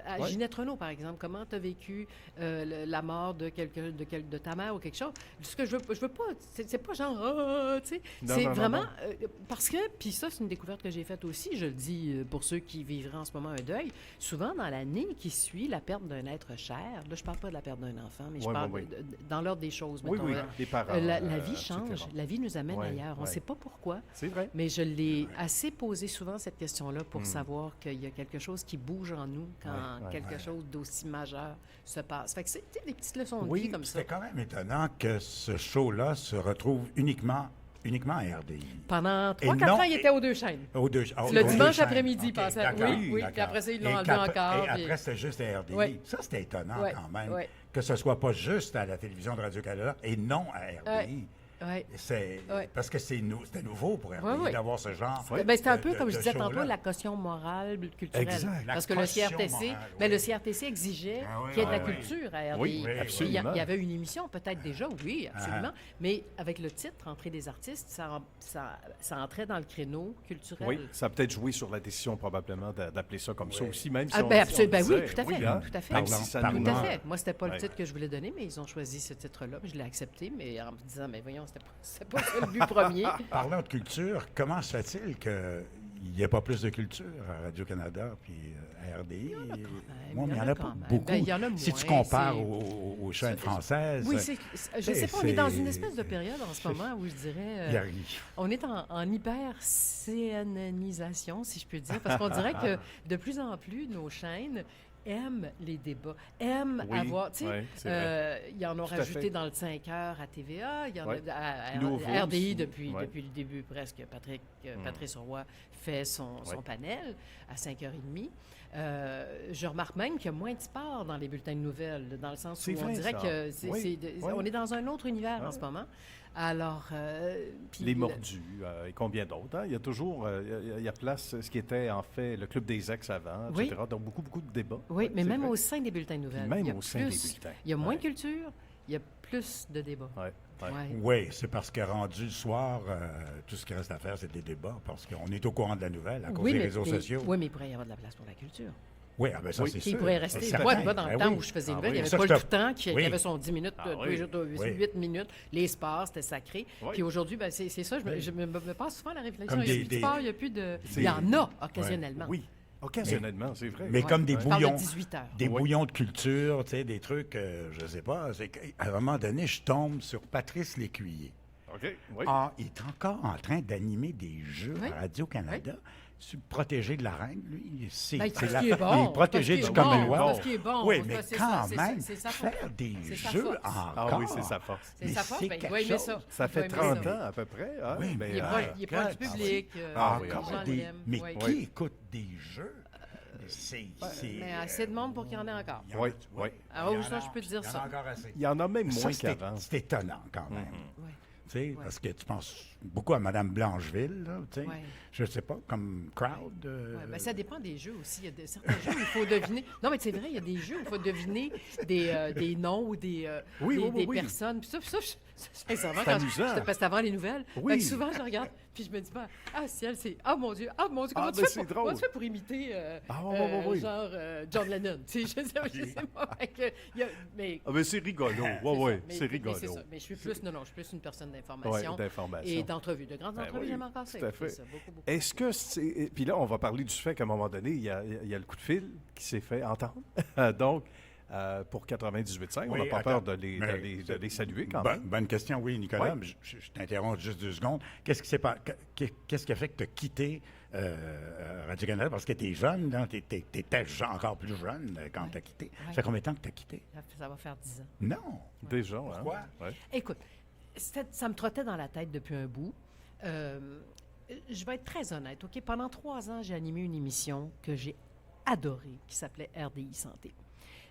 à Ouais. Ginette Renault, par exemple, comment tu as vécu la mort de quelqu'un, de ta mère ou quelque chose, ce que je veux pas, c'est pas genre, tu sais, Non, c'est non, non, vraiment, non. parce que, puis ça, c'est une découverte que j'ai faite aussi, je le dis pour ceux qui vivraient en ce moment un deuil, souvent dans l'année qui suit la perte d'un être cher, là, je parle pas de la perte d'un enfant, mais je Ouais, parle ouais, dans l'ordre des choses, Oui, mettons, oui, les parents. la vie etc. change, la vie nous amène Ouais, ailleurs, on ne ouais. sait pas pourquoi. C'est vrai. Mais je l'ai assez posé souvent, cette question-là, pour Hmm. savoir qu'il y a quelque chose qui bouge en nous quand Ouais, ouais, quelque chose d'aussi majeur se passe. Fait que c'est des petites leçons de Oui, vie comme ça. c'était quand même étonnant que ce show-là se retrouve uniquement à RDI. Pendant Et 3-4 non- ans, il était aux deux chaînes. Le Le dimanche après-midi, il passait. d'accord, Oui, oui, d'accord. puis après ça, ils l'ont Et enlevé qu'après- encore, Et puis- après, c'était juste à RDI. Ouais. Ça, c'était étonnant Ouais, quand même. ouais. Que ce soit pas juste à la télévision de Radio-Canada et non à RDI. Ouais. Parce que c'était nouveau pour RDI Oui. d'avoir ce genre Ben, c'était un peu, de- comme je de disais tantôt, show-là. la caution morale, culturelle. Exact. Parce La que le caution CRTC, morale, ben, le oui. CRTC exigeait Ah oui, qu'il y ait de la ah oui. culture à RDI. Oui, Oui, absolument. Il y avait une émission, peut-être déjà, oui, absolument. Ah. Mais avec le titre, Entrée des artistes, ça entrait dans le créneau culturel. Oui, ça a peut-être joué sur la décision probablement d'appeler ça comme ça Oui. aussi, même si Ah, on, ben, si on absolument. Ben oui, disait, tout à fait. hein, Tout à fait. même Parlant- si ça parlant- nous... Tout à fait. Moi, c'était pas le Ouais. titre que je voulais donner, mais ils ont choisi ce titre-là. Je l'ai accepté, mais en me disant, mais voyons, c'était pas ça le but premier. Parlant de culture, comment se fait-il qu'il n'y ait pas plus de culture à Radio-Canada puis à RDI? Moi, il y en a quand pas même. beaucoup. Ben, il y en a Si moins, tu compares c'est- aux chaînes françaises, Oui, je sais pas, on est dans une c'est- espèce de période en ce moment où je dirais... il y a- on est en hyper-CNNisation, si je peux dire, parce qu'on dirait que de plus en plus, nos chaînes aiment les débats, aiment Oui, avoir... Tu sais, ouais, c'est vrai. ils en ont Tout à rajouté fait. dans le 5 heures à TVA, il y en Ouais. a Nouveau à RDI aussi, depuis ouais. le début presque. Patrice Roy fait son Ouais. panel à 5h30. Je remarque même qu'il y a moins de sport dans les bulletins de nouvelles, dans le sens C'est où on vrai, dirait ça. que Oui, oui. on est dans un autre univers en ce moment. Alors, puis Les Mordus et combien d'autres. Hein? Il y a toujours il y a place, ce qui était en fait le Club des ex avant, Oui. etc. Donc beaucoup de débats. Oui, Ouais, mais c'est même vrai. au sein des bulletins de nouvelles, Même il y a au sein des plus- bulletins. il y a moins Ouais. de culture, il y a plus de débats. Ouais, ouais. Ouais. Oui, c'est parce que rendu le soir, tout ce qui reste à faire, c'est des débats, parce qu'on est au courant de la nouvelle à cause des réseaux sociaux. Oui, mais il pourrait y avoir de la place pour la culture. Oui, ah ben ça, Oui. c'est Qui sûr. pourrait rester. C'est Moi, certain. dans le Ben temps oui. où je faisais Ah une nouvelle, oui. il y avait Ça, Paul je te- Toutan qui Oui. avait son 10 minutes, Ah tous oui. les jours, Oui. 8 minutes. Les sports, c'était sacré. Oui. Puis aujourd'hui, ben, c'est ça, je me passe souvent la réflexion. Comme Il n'y a des- plus de des- sport, il n'y a plus de... C'est- Il y en a occasionnellement. Oui, occasionnellement, c'est vrai. Mais Ouais. comme des Je parle bouillons. de 18 heures. Des Oui. bouillons de culture, tu sais, des trucs, je sais pas. C'est qu'à un moment donné, je tombe sur Patrice Lécuyer. OK, oui. Ah, il est encore en train d'animer des jeux Oui. à Radio-Canada. C'est le protégé de la reine, lui. C'est Ben, c'est parce la- qu'il est bon, il est protégé parce du qu'il est bon, Commonwealth. parce qu'il est bon, Oui, parce mais que c'est quand ça, c'est même, ça, c'est sa force. faire des C'est sa jeux force. encore. Ah oui, c'est sa force. C'est Mais sa force, c'est ben, il quelque doit aimer chose. ça. Ça Il fait doit aimer 30 ça. ans à peu près. Hein? Oui, Mais, Il est proche du regarde, public. Encore les gens des... l'aiment. Mais Oui. qui Oui. écoute des jeux? C'est... Mais assez de monde pour qu'il y en ait encore. il y en a- Oui, oui. Ah oui, ça, je peux te dire il y en a ça. encore assez. il y en a même Ça, moins c'est qu'avant. c'est étonnant quand même. Oui. Tu sais, parce que tu penses beaucoup à Mme Blancheville, là, tu sais. Ouais. Je sais pas, comme crowd. Ouais, ben, ça dépend des jeux aussi. Il y a certains jeux où il faut deviner. Non, mais c'est vrai, il y a des jeux où il faut deviner des noms ou des Oui, oui, oui, oui. personnes. Puis ça, sincèrement, C'est amusant. parce que c'est avant les nouvelles. Oui. Fait que souvent, je regarde, puis je me dis, ben, ah, ciel, c'est. Ah, mon Dieu, comment Ah, tu ben, fais c'est comment drôle. tu fais pour imiter, oui. genre, John Lennon? Tu sais, je sais pas. Fait que, mais. Ah, mais c'est rigolo. Oui, c'est oui, ça. Mais- c'est mais rigolo. c'est ça. Mais je suis plus, non, je suis plus une personne Oui, d'information. d'information. Et d'entrevues, de grandes Ben entrevues, oui, j'aime encore ça. tout à écouter fait. ça, beaucoup, beaucoup. Est-ce que c'est... Puis là, on va parler du fait qu'à un moment donné, il y a le coup de fil qui s'est fait entendre. Donc, pour 98.5, on Oui, n'a pas attends. peur de les, Mais- de les saluer quand Bonne, même. bonne question, oui, Nicolas. Oui. Mais je t'interromps juste 2 secondes. Qu'est-ce qui s'est pas, qu'est-ce qui a fait que tu as quitté Radio-Canada? Parce que tu es jeune, tu étais encore plus jeune quand tu as quitté. Ça fait combien de temps que tu as quitté? Ça va faire 10 ans. Non. Déjà, hein? Pourquoi? Ouais. Écoute, ça me trottait dans la tête depuis un bout. Je vais être très honnête, OK? Pendant 3 ans, j'ai animé une émission que j'ai adorée, qui s'appelait RDI Santé.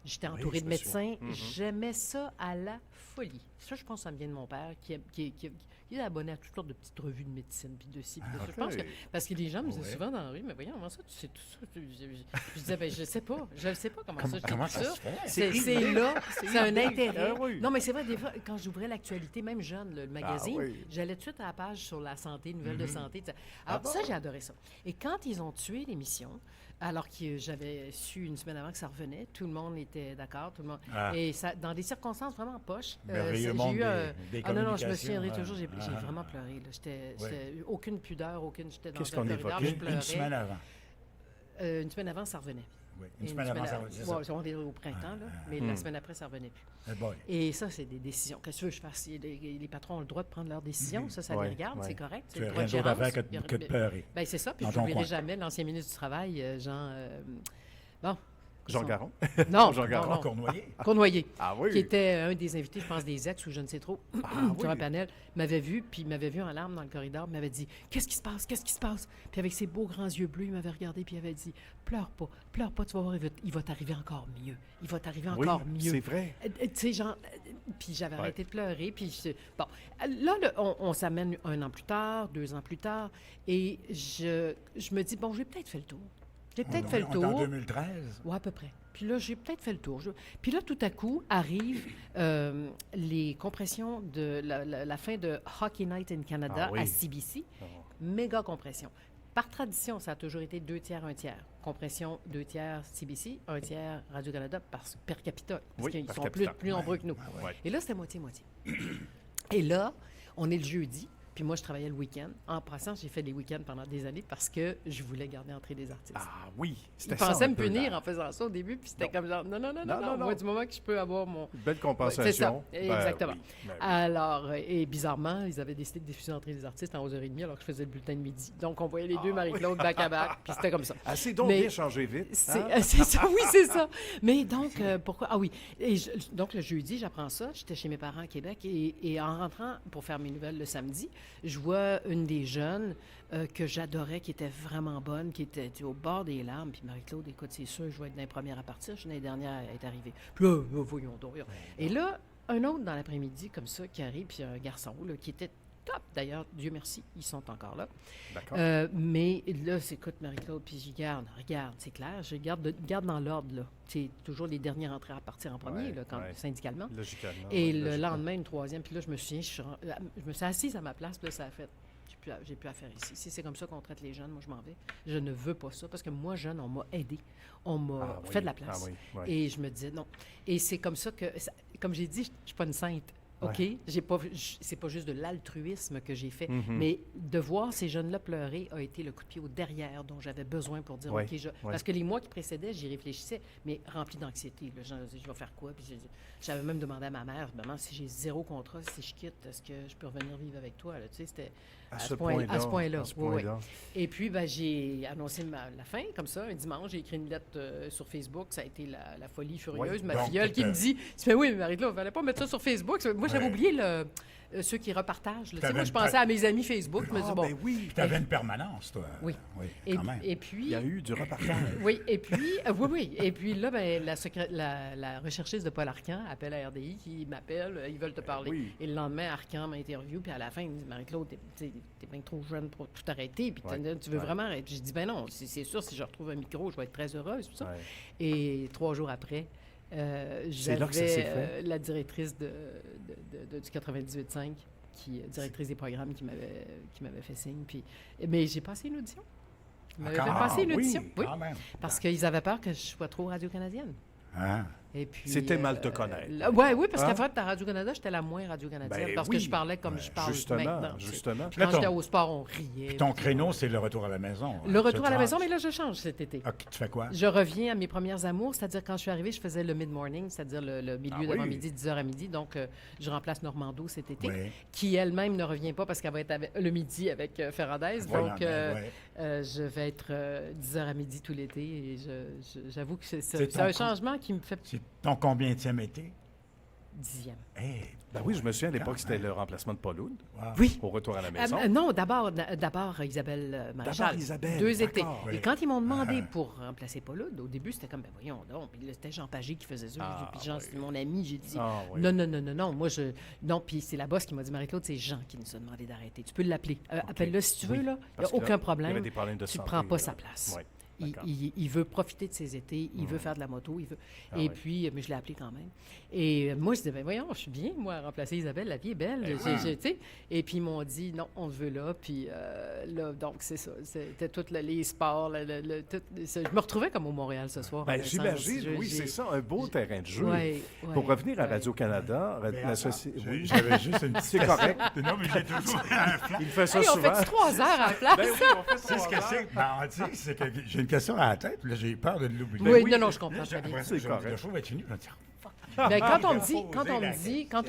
J'étais entourée je de me souviens. médecins. J'aimais ça à la folie. Ça, je pense que ça me vient de mon père, qui est abonné à toutes sortes de petites revues de médecine, puis de ci, puis de ça. Je pense que, parce que les gens me disaient Ouais. souvent dans la rue, mais voyons, comment ça, tu sais tout ça? Je disais, ben, je ne sais pas comment ça, je sais Comment tout ça se fait? C'est là, c'est un intérêt. Ah oui. Non, mais c'est vrai, des fois, quand j'ouvrais l'actualité, même jeune, le magazine, Ah oui. j'allais tout de suite à la page sur la santé, nouvelles de santé. tout ça. Alors, ça, j'ai adoré ça. Et quand ils ont tué l'émission, alors que j'avais su une semaine avant que ça revenait, tout le monde était d'accord, tout le monde. Ah. Et ça, dans des circonstances vraiment poches. Merveilleux j'ai monde eu des ah non, non, je me communications, souviendrai hein. toujours, j'ai Ah. vraiment pleuré. Là. J'étais aucune pudeur, j'étais dans Qu'est-ce un qu'on corridor, évoquait? je pleurais. Une semaine avant. Une semaine avant, ça revenait. Oui. Et Une semaine avant, ça va ouais, dire ça. on est au printemps, là, mais la semaine après, ça revenait plus. Eh boy. Et ça, c'est des décisions. Qu'est-ce que tu veux que je fasse? Les patrons ont le droit de prendre leurs décisions. Ça Ouais, les regarde, ouais. c'est correct. C'est Tu le as droit de rien d'autre à gérance. faire que de pleurer. Ben, c'est ça. Puis Dans je ton n'oublierai coin. jamais l'ancien ministre du Travail, Jean... bon. Jean Son- Garon? Non, Jean Garon. non, non. Cournoyer. Cournoyer. Ah oui? Qui était un des invités, je pense, des ex ou je ne sais trop, sur un panel, m'avait vu, puis il m'avait vu en larmes dans le corridor, m'avait dit « Qu'est-ce qui se passe? Qu'est-ce qui se passe? » Puis avec ses beaux grands yeux bleus, il m'avait regardé, puis il avait dit « Pleure pas, tu vas voir, il va t'arriver encore mieux. Il va t'arriver Oui, encore mieux. » c'est vrai. Tu sais, genre, Puis j'avais Ouais. arrêté de pleurer. Puis bon, là, on s'amène 1 an plus tard, 2 ans plus tard, et je me dis, bon, j'ai peut-être fait le tour. J'ai peut-être fait le On est en tour. 2013. Oui, à peu près. Puis là, j'ai peut-être fait le tour. Puis là, tout à coup, arrivent les compressions de la fin de Hockey Night in Canada Ah oui. à CBC. Méga compression. Par tradition, ça a toujours été 2 tiers, 1 tiers. Compression 2 tiers CBC, 1 tiers Radio-Canada per capita. Parce Oui, qu'ils per sont capita. plus nombreux que nous. Ouais. Et là, c'était moitié-moitié. Et là, on est le jeudi. Puis moi, je travaillais le week-end. En passant, j'ai fait des week-ends pendant des années parce que je voulais garder entrer des artistes. Ah oui, Ils c'était ça. pensaient un me peu, punir là. en faisant ça au début, puis c'était Non. comme genre, non. Non. Moi, du moment que je peux avoir mon... Belle Ouais, compensation. c'est ça, Ben exactement. oui, ben oui. Alors, et bizarrement, ils avaient décidé de diffuser entrer des artistes à 11h30 alors que je faisais le bulletin de midi. Donc, on voyait les deux Marie-Claude back-à-back, puis c'était comme ça. Ah, c'est donc Mais- bien changé vite. C'est hein? c'est ça, oui, c'est ça. Mais donc, pourquoi? Ah oui, donc le jeudi, j'apprends ça. J'étais chez mes parents à Québec et en rentrant pour faire mes nouvelles le samedi, je vois une des jeunes que j'adorais, qui était vraiment bonne, qui était au bord des larmes. Puis Marie-Claude, écoute, c'est sûr, je vais être dans les premières à partir. Je suis dans les dernières à être arrivée. Puis là, voyons donc. Et là, un autre dans l'après-midi, comme ça, qui arrive, puis un garçon là, qui était top, d'ailleurs, Dieu merci, ils sont encore là. D'accord. Mais là, écoute, Marie-Claude, puis j'y regarde, c'est clair, je garde dans l'ordre, là. C'est toujours les derniers entrées à partir en premier, Ouais, là, ouais. syndicalement. Logiquement. Et ouais, le logiquement. lendemain, une troisième, puis là, je me souviens, je me suis assise à ma place, puis là, ça a fait, j'ai plus à faire ici. Si c'est comme ça qu'on traite les jeunes, moi, je m'en vais. Je ne veux pas ça, parce que moi, jeune, on m'a aidé, on m'a Ah oui, fait de la place. ah oui, ouais. Et je me disais, non. Et c'est comme ça que, comme j'ai dit, je ne suis pas une sainte. OK? C'est pas juste de l'altruisme que j'ai fait, Mhm. mais de voir ces jeunes-là pleurer a été le coup de pied au derrière dont j'avais besoin pour dire, Ouais, OK, parce que les mois qui précédaient, j'y réfléchissais, mais rempli d'anxiété. Là, je vais faire quoi? Puis j'avais même demandé à ma mère, maman, si j'ai 0 contrat, si je quitte, est-ce que je peux revenir vivre avec toi? Là, tu sais, c'était À à ce ce point-là. point-là. À ce Oui, oui. point-là. Et puis, ben, j'ai annoncé la fin, comme ça, un dimanche. J'ai écrit une lettre sur Facebook. Ça a été la folie furieuse. Oui, Ma donc, filleule qui me dit, tu fais oui, mais Marie-Claude, il ne fallait pas mettre ça sur Facebook. Moi, j'avais Ouais. oublié ceux qui repartagent. Là. Tu sais, moi, je T'avais- pensais à mes amis Facebook. Je me dis, Ah, bon. ben oui. Tu avais une permanence, toi. Oui. Oui, Et, quand même. et Il puis, y a eu du repartage. oui, et puis, oui. Et puis là, ben, la recherchiste de Paul Arcan appelle à RDI, qui m'appelle, ils veulent te parler. oui. Et le lendemain, Arcan m'interview, puis à la fin, il me dit, Marie-Claude, t'es bien trop jeune pour tout arrêter, puis Ouais. tu veux Ouais. vraiment arrêter. Puis je dis, ben non, c'est sûr, si je retrouve un micro, je vais être très heureuse, tout ça. Ouais. Et 3 jours après, C'est là que ça s'est j'avais la directrice du 98.5, directrice des programmes, qui m'avait fait signe. Puis, mais j'ai passé une audition. Ils m'avaient fait Encore? passer une Oui, audition. Oui, Quand même. parce qu'ils avaient peur que je sois trop radio-canadienne. Hein? Et puis, C'était mal te connaître. Oui, parce Hein? qu'en fait, à Radio-Canada, j'étais la moins radio-canadienne. Ben parce oui. que je parlais comme je parle Justement, maintenant. tu sais. justement. Quand Là, j'étais ton- au sport, on riait. Puis ton puis, créneau, c'est le retour à la maison. Le retour Ça, à la tu maison, rentres- mais là, je change cet été. OK, tu fais quoi? Je reviens à mes premières amours, c'est-à-dire quand je suis arrivée, je faisais le mid-morning, c'est-à-dire le milieu Ah oui. d'avant-midi, 10h à midi. Donc, je remplace Normando cet été, Oui. qui elle-même ne revient pas parce qu'elle va être le midi avec Ferrandez. Voilà, Donc, ouais. je vais être 10h à midi tout l'été et j'avoue que C'est c'est un ton- changement qui me fait C'est ton combienième été? 10e. Hey, Ben oui, je me souviens à l'époque, Quand c'était même. le remplacement de Paul Hood wow. Oui. au retour à la maison. Non, d'abord Isabelle Maréchal. D'abord Isabelle, 2 étés. d'accord. Et Oui. quand ils m'ont demandé pour remplacer Paul-Hood, au début, c'était comme, ben voyons donc. Puis là, c'était Jean Pagé qui faisait ça. Ah, Puis Jean, oui. c'était mon ami. J'ai dit, Ah, oui. non. Moi, non, puis c'est la boss qui m'a dit, Marie-Claude, c'est Jean qui nous a demandé d'arrêter. Tu peux l'appeler. Appelle-le si tu veux, Oui. là. Il n'y Parce a que aucun là, problème. il y avait des problèmes de Tu ne santé, prends pas là. sa place. Oui, Il, d'accord. il veut profiter de ses étés, il veut faire de la moto, il veut. Ah et oui. puis, mais je l'ai appelé quand même. Et moi, je disais, ben voyons, je suis bien, moi, à remplacer Isabelle, la vie est belle. Eh Tu sais. Et puis, ils m'ont dit, non, on te veut là. Puis là, donc, c'est ça. C'était tous les sports. Je me retrouvais comme au Montréal ce soir. Ben, en un sens. j'imagine, oui, c'est ça, un beau terrain de jeu. Ouais, Pour revenir à ouais. Radio-Canada, Mais attends, oui. j'avais juste une petite C'est correct. Non, mais j'ai toujours un flash. Il fait ça Hey, on souvent. fait 3 heures à la place. Ben oui, on fait Tu sais ce que c'est? Ben, on dit, c'est que j'ai une question à la tête, puis là, j'ai peur de l'oublier. Oui, oui. non, je comprends très bien. Après ça, C'est je- correct. le show va être fini, je vais dire, Ben, quand on il me a dit, posé quand on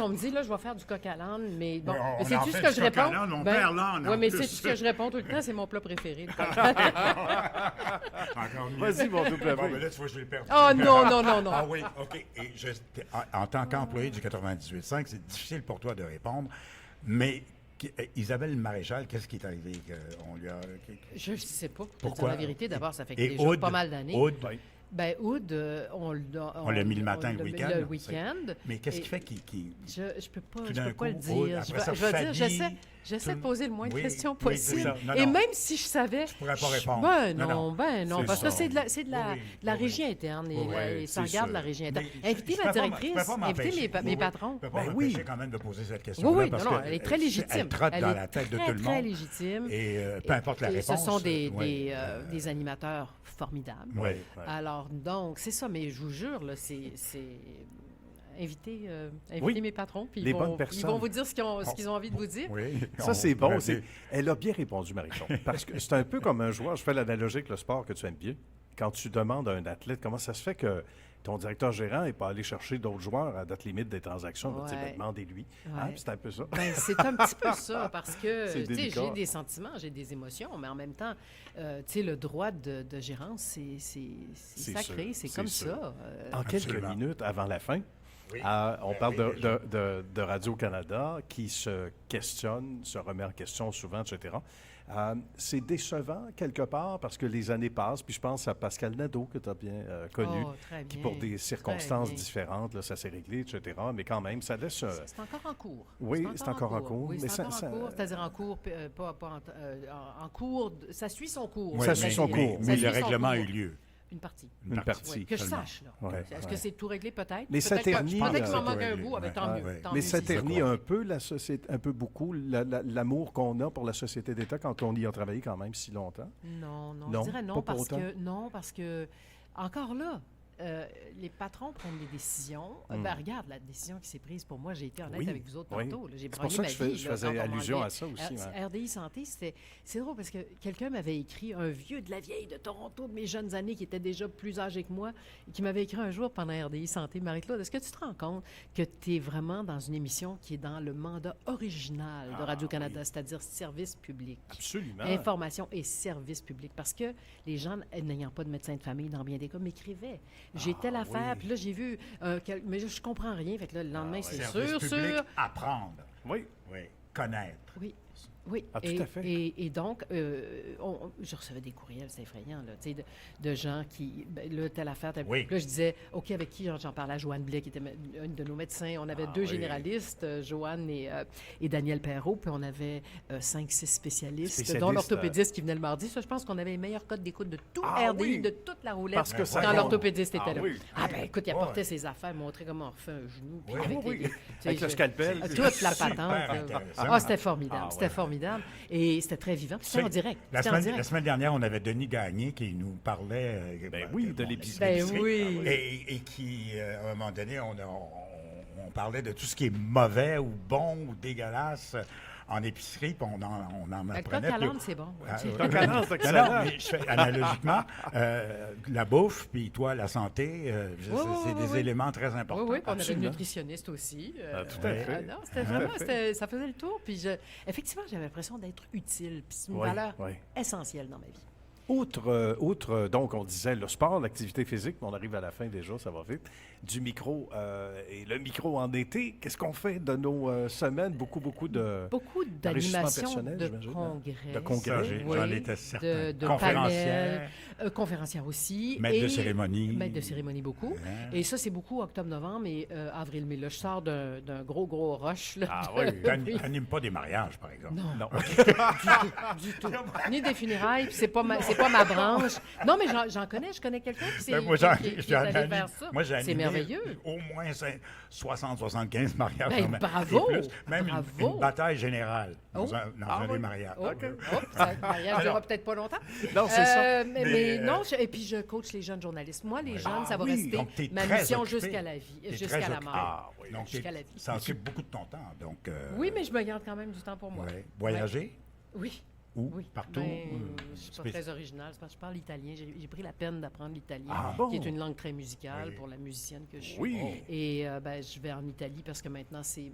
la me dit, là, je vais faire du coq à l'âne, mais bon, Oui, on mais en sais-tu fait ce que du je coq à réponds? l'âne, on perd l'âne, en Oui, mais plus. sais-tu ce que je réponds tout le temps? C'est mon plat préféré. le coq. encore mieux. Vas-y, mon double Bon, V. ben là, tu vois, je l'ai perdu. Oh non. Ah oui, OK. Et en tant qu'employé du 98.5, c'est difficile pour toi de répondre, mais Isabelle Maréchal, qu'est-ce qui est arrivé? On lui a... Je ne sais pas. Pour Pourquoi? dire la vérité, d'abord, ça fait Et déjà Aude, pas mal d'années. Aude, Oui. Ben, Oud, On l'a mis le matin, le week-end. Le week-end. Mais qu'est-ce Et qui fait qu'il... Je ne peux pas, Tout je d'un peux pas le coup, Aude, dire. après ça, Je vais dire, Fabie, j'essaie de poser le moins de Oui, questions oui, possible. c'est ça. Non, Et non. même si je savais... Tu pourrais pas je- répondre. Ben Non, non, non. parce C'est que ça. c'est de la Oui, régie oui. interne. Oui, Et ça c'est regarde sûr. la régie interne. Mais Invitez je ma peux pas directrice, invitez m'empêcher. mes patrons. Je ne peux pas Ben m'empêcher oui. quand même de poser cette question. Oui, oui, parce non, non, que elle est très légitime. Elle trotte dans est la tête de très, tout le très monde. légitime. Et peu importe la Et réponse. ce sont oui. des animateurs formidables. Oui. Alors, donc, c'est ça, mais je vous jure, là, c'est inviter Oui. mes patrons, puis Les ils bonnes vont personnes. vous dire ce qu'ils ont envie de vous dire. Oui. Ça, c'est bon. Ben, Elle a bien répondu, Marie-Claude. Parce que c'est un peu comme un joueur. Je fais l'analogie avec le sport que tu aimes bien. Quand tu demandes à un athlète comment ça se fait que ton directeur gérant n'est pas allé chercher d'autres joueurs à date limite des transactions, Ouais. demandez-lui. Ouais. Hein, c'est un peu ça. Ben, c'est un petit peu ça, parce que C'est tu sais, délicat. j'ai des sentiments, j'ai des émotions, mais en même temps, tu sais, le droit de gérance, c'est sacré, sûr, c'est c'est comme sûr. ça. En quelques Absolument. minutes avant la fin, Oui. on Ben parle oui, de Radio-Canada qui se questionne, se remet en question souvent, etc. C'est décevant quelque part parce que les années passent, puis je pense à Pascal Nadeau que tu as bien connu, Oh, très qui bien, pour des très circonstances bien. différentes, là, ça s'est réglé, etc. Mais quand même, ça laisse... C'est encore en cours. Oui, c'est encore en cours. Oui, Mais c'est ça- encore ça- en cours, c'est-à-dire en cours, pas en cours, ça suit son cours. Oui, Ça suit son cours. Mais Ça le suit son règlement a cours. eu lieu. Une partie. Une partie. Oui, que je seulement. sache, là. Ouais, Est-ce ouais. que c'est tout réglé, peut-être? Mais ça Peut-être que- ternit, Peut-être qu'il m'en c'est manque tout un réglé. bout, ben, Ouais, tant mieux. ouais. tant Mais mieux ça si ternit crois. un peu la société, un peu beaucoup l'amour qu'on a pour la société d'État quand on y a travaillé quand même si longtemps. Non, non, Non, je dirais pas non pour parce autant. que parce que encore là, les patrons prennent des décisions. Ben, regarde la décision qui s'est prise pour moi. J'ai été honnête Oui, avec vous autres oui. tantôt. là. J'ai C'est pour brûlé ça ma que je vie. je là, faisais quand on allusion m'enlevait. à ça aussi. RDI Santé, c'est drôle parce que quelqu'un m'avait écrit, un vieux de la vieille de Toronto de mes jeunes années qui était déjà plus âgé que moi, et qui m'avait écrit un jour pendant RDI Santé, Marie-Claude, est-ce que tu te rends compte que tu es vraiment dans une émission qui est dans le mandat original de Radio-Canada, c'est-à-dire service public? Absolument. Information et service public. Parce que les gens, n'ayant pas de médecin de famille, dans bien des cas, m'écrivaient. J'ai telle affaire, oui. puis là, j'ai vu... mais je comprends rien. Fait que là, le lendemain, c'est Service sûr, public, sûr. apprendre. Oui. Oui. Connaître. Oui. Oui, Ah, tout à fait. Et donc, je recevais des courriels, c'est effrayant, là, tu sais, de gens qui, là, telle affaire, telle... Oui. Puis là, je disais, OK, avec qui j'en parlais à Joanne Blais, qui était une de nos médecins. On avait deux oui. généralistes, Joanne et Daniel Perrault, puis on avait 5-6 spécialistes, Spécialistes, dont l'orthopédiste qui venait le mardi. Ça, je pense qu'on avait les meilleurs codes d'écoute de tout Ah, RDI, oui. de toute la roulette, Parce que ça quand compte. l'orthopédiste était Ah, là. oui. Ah, ben écoute, il Ouais. apportait ses affaires, montrait comment on refait un genou. Puis Oui, avec oui. tu sais, Avec le scalpel. toute la Super patente. là. intéressant. Ah, c'était formidable. Ah, C'était ouais. formidable. Et c'était très vivant. Puis c'était en direct. La C'était en semaine, direct. la semaine dernière, on avait Denis Gagné qui nous parlait Ben oui, de l'épicerie. Ben oui. Et qui, à un moment donné, on parlait de tout ce qui est mauvais ou bon ou dégueulasse en épicerie, puis on en Le coq apprenait. à plus. l'âne, c'est bon. Ah, Tu sais. Coq à l'âne, c'est Non, excellent. non, mais je fais analogiquement, la bouffe, puis toi, la santé, c'est des oui. éléments très Oui, importants. oui, puis on avait une Absolument. nutritionniste aussi. Ah, tout à fait. Non, c'était vraiment, ça faisait le tour. Puis effectivement, j'avais l'impression d'être utile. Puis c'est une Oui, valeur oui. essentielle dans ma vie. Outre, donc, on disait le sport, l'activité physique, mais on arrive à la fin déjà, ça va vite, du micro. Et le micro en été, qu'est-ce qu'on fait de nos semaines? Beaucoup de... Beaucoup D'enrichissement d'animations personnel, de j'imagine, congrès. de congrès. Ça, j'en étais certain. De Conférencière. panels, conférencières aussi. Maître de et- cérémonie. Maître de cérémonie, beaucoup. Hein? Et ça, c'est beaucoup octobre-novembre et avril-mai. Là, je sors d'un gros rush. Là, Ah de- oui, T'animes pas des mariages, par exemple. Non, Non. du tout. Ni des funérailles, puis c'est pas ma branche. Non, mais je connais quelqu'un qui, Ben, moi, j'en qui est j'en allé anime- faire ça. moi, j'ai C'est animé merveilleux. Au moins 60-75 mariages. Ben, même, bravo! et plus. Même Bravo! une bataille générale dans Oh. un des mariages. Oh, ça, le mariage durera peut-être pas longtemps. Non, c'est ça. Mais non, et puis je coach les jeunes journalistes. Moi, les jeunes, ça va oui, rester donc t'es ma très mission occupé. jusqu'à la vie, T'es jusqu'à très la occupé. mort. Ah, oui. Donc, jusqu'à la vie. ça occupe beaucoup de ton temps. Donc, Oui, mais je me garde quand même du temps pour moi. ouais. Voyager? Oui. Où? Oui. Partout? Ben, je ne suis pas Spéc- très originale. C'est parce que je parle italien. J'ai pris la peine d'apprendre l'italien, Ah bon? qui est une langue très musicale Oui. pour la musicienne que je suis. Oui. Et je vais en Italie parce que maintenant, c'est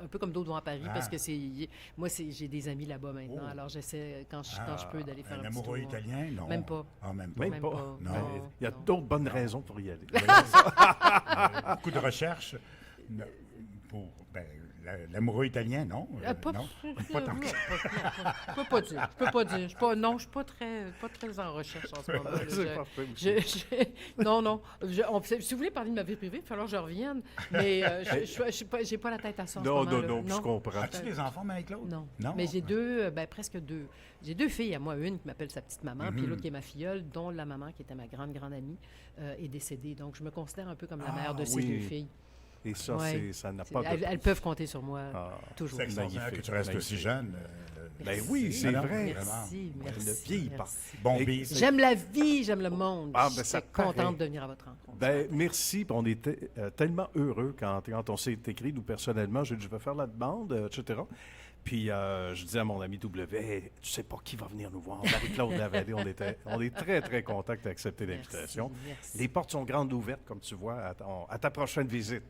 un peu comme d'autres vont à Paris parce que j'ai des amis là-bas maintenant. Oh. Alors, j'essaie, quand je peux, d'aller faire un un petit amoureux tour. italien? Non. Même pas. Ah, même pas. Même Même pas. pas. Non. Il y a non. d'autres bonnes raisons pour y aller. Beaucoup de recherches pour L'amoureux italien, non? Pas, Non? Pas tant que ça. Je peux pas dire. Je suis pas très en recherche en ce moment. Là. C'est parfait aussi. Non. Si vous voulez parler de ma vie privée, il va falloir que je revienne. Mais j'ai pas la tête à ça en ce Non, moment. non, je comprends. As-tu des enfants, Marie-Claude? Non. Non? Mais j'ai presque deux. J'ai deux filles à moi, une qui m'appelle sa petite maman, puis l'autre qui est ma filleule, dont la maman, qui était ma grande amie, est décédée. Donc, je me considère un peu comme la mère de ces oui. deux filles. Et ça, Ouais. ça n'a pas de... Elles peuvent compter sur moi, toujours. C'est extraordinaire que Magnifique, tu restes aussi magnifique. jeune. Ben oui, c'est Non, vrai. Merci, Ne vieillis pas. merci. Bon Et- bis. J'aime la vie, j'aime le monde. Ah, Je ben, ça suis contente paraît. de venir à votre rencontre. Ben, merci. Puis on était tellement heureux quand on s'est écrit, nous, personnellement. J'ai dit, je vais faire la demande, etc. Puis je disais à mon ami W, hey, tu sais pas qui va venir nous voir. Marie-Claude Lavallée, on est très, très contents que tu aies accepté l'invitation. Merci. Les portes sont grandes ouvertes, comme tu vois, à ta prochaine visite.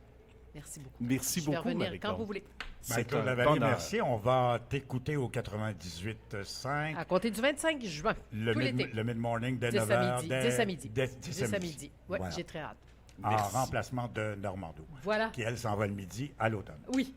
Merci beaucoup. Merci Je vais beaucoup, revenir Marie-Claude. quand vous voulez. C'est Marie-Claude un Lavallée, bonheur. merci. On va t'écouter au 98.5. À compter du 25 juin, tout l'été. Le mid-morning dès 10 à 9h. midi. 10 à midi. Dès 10 à midi. Oui, Voilà. j'ai très hâte. En Merci. remplacement de Normando, Voilà. qui, elle, s'en va le midi à l'automne. Oui.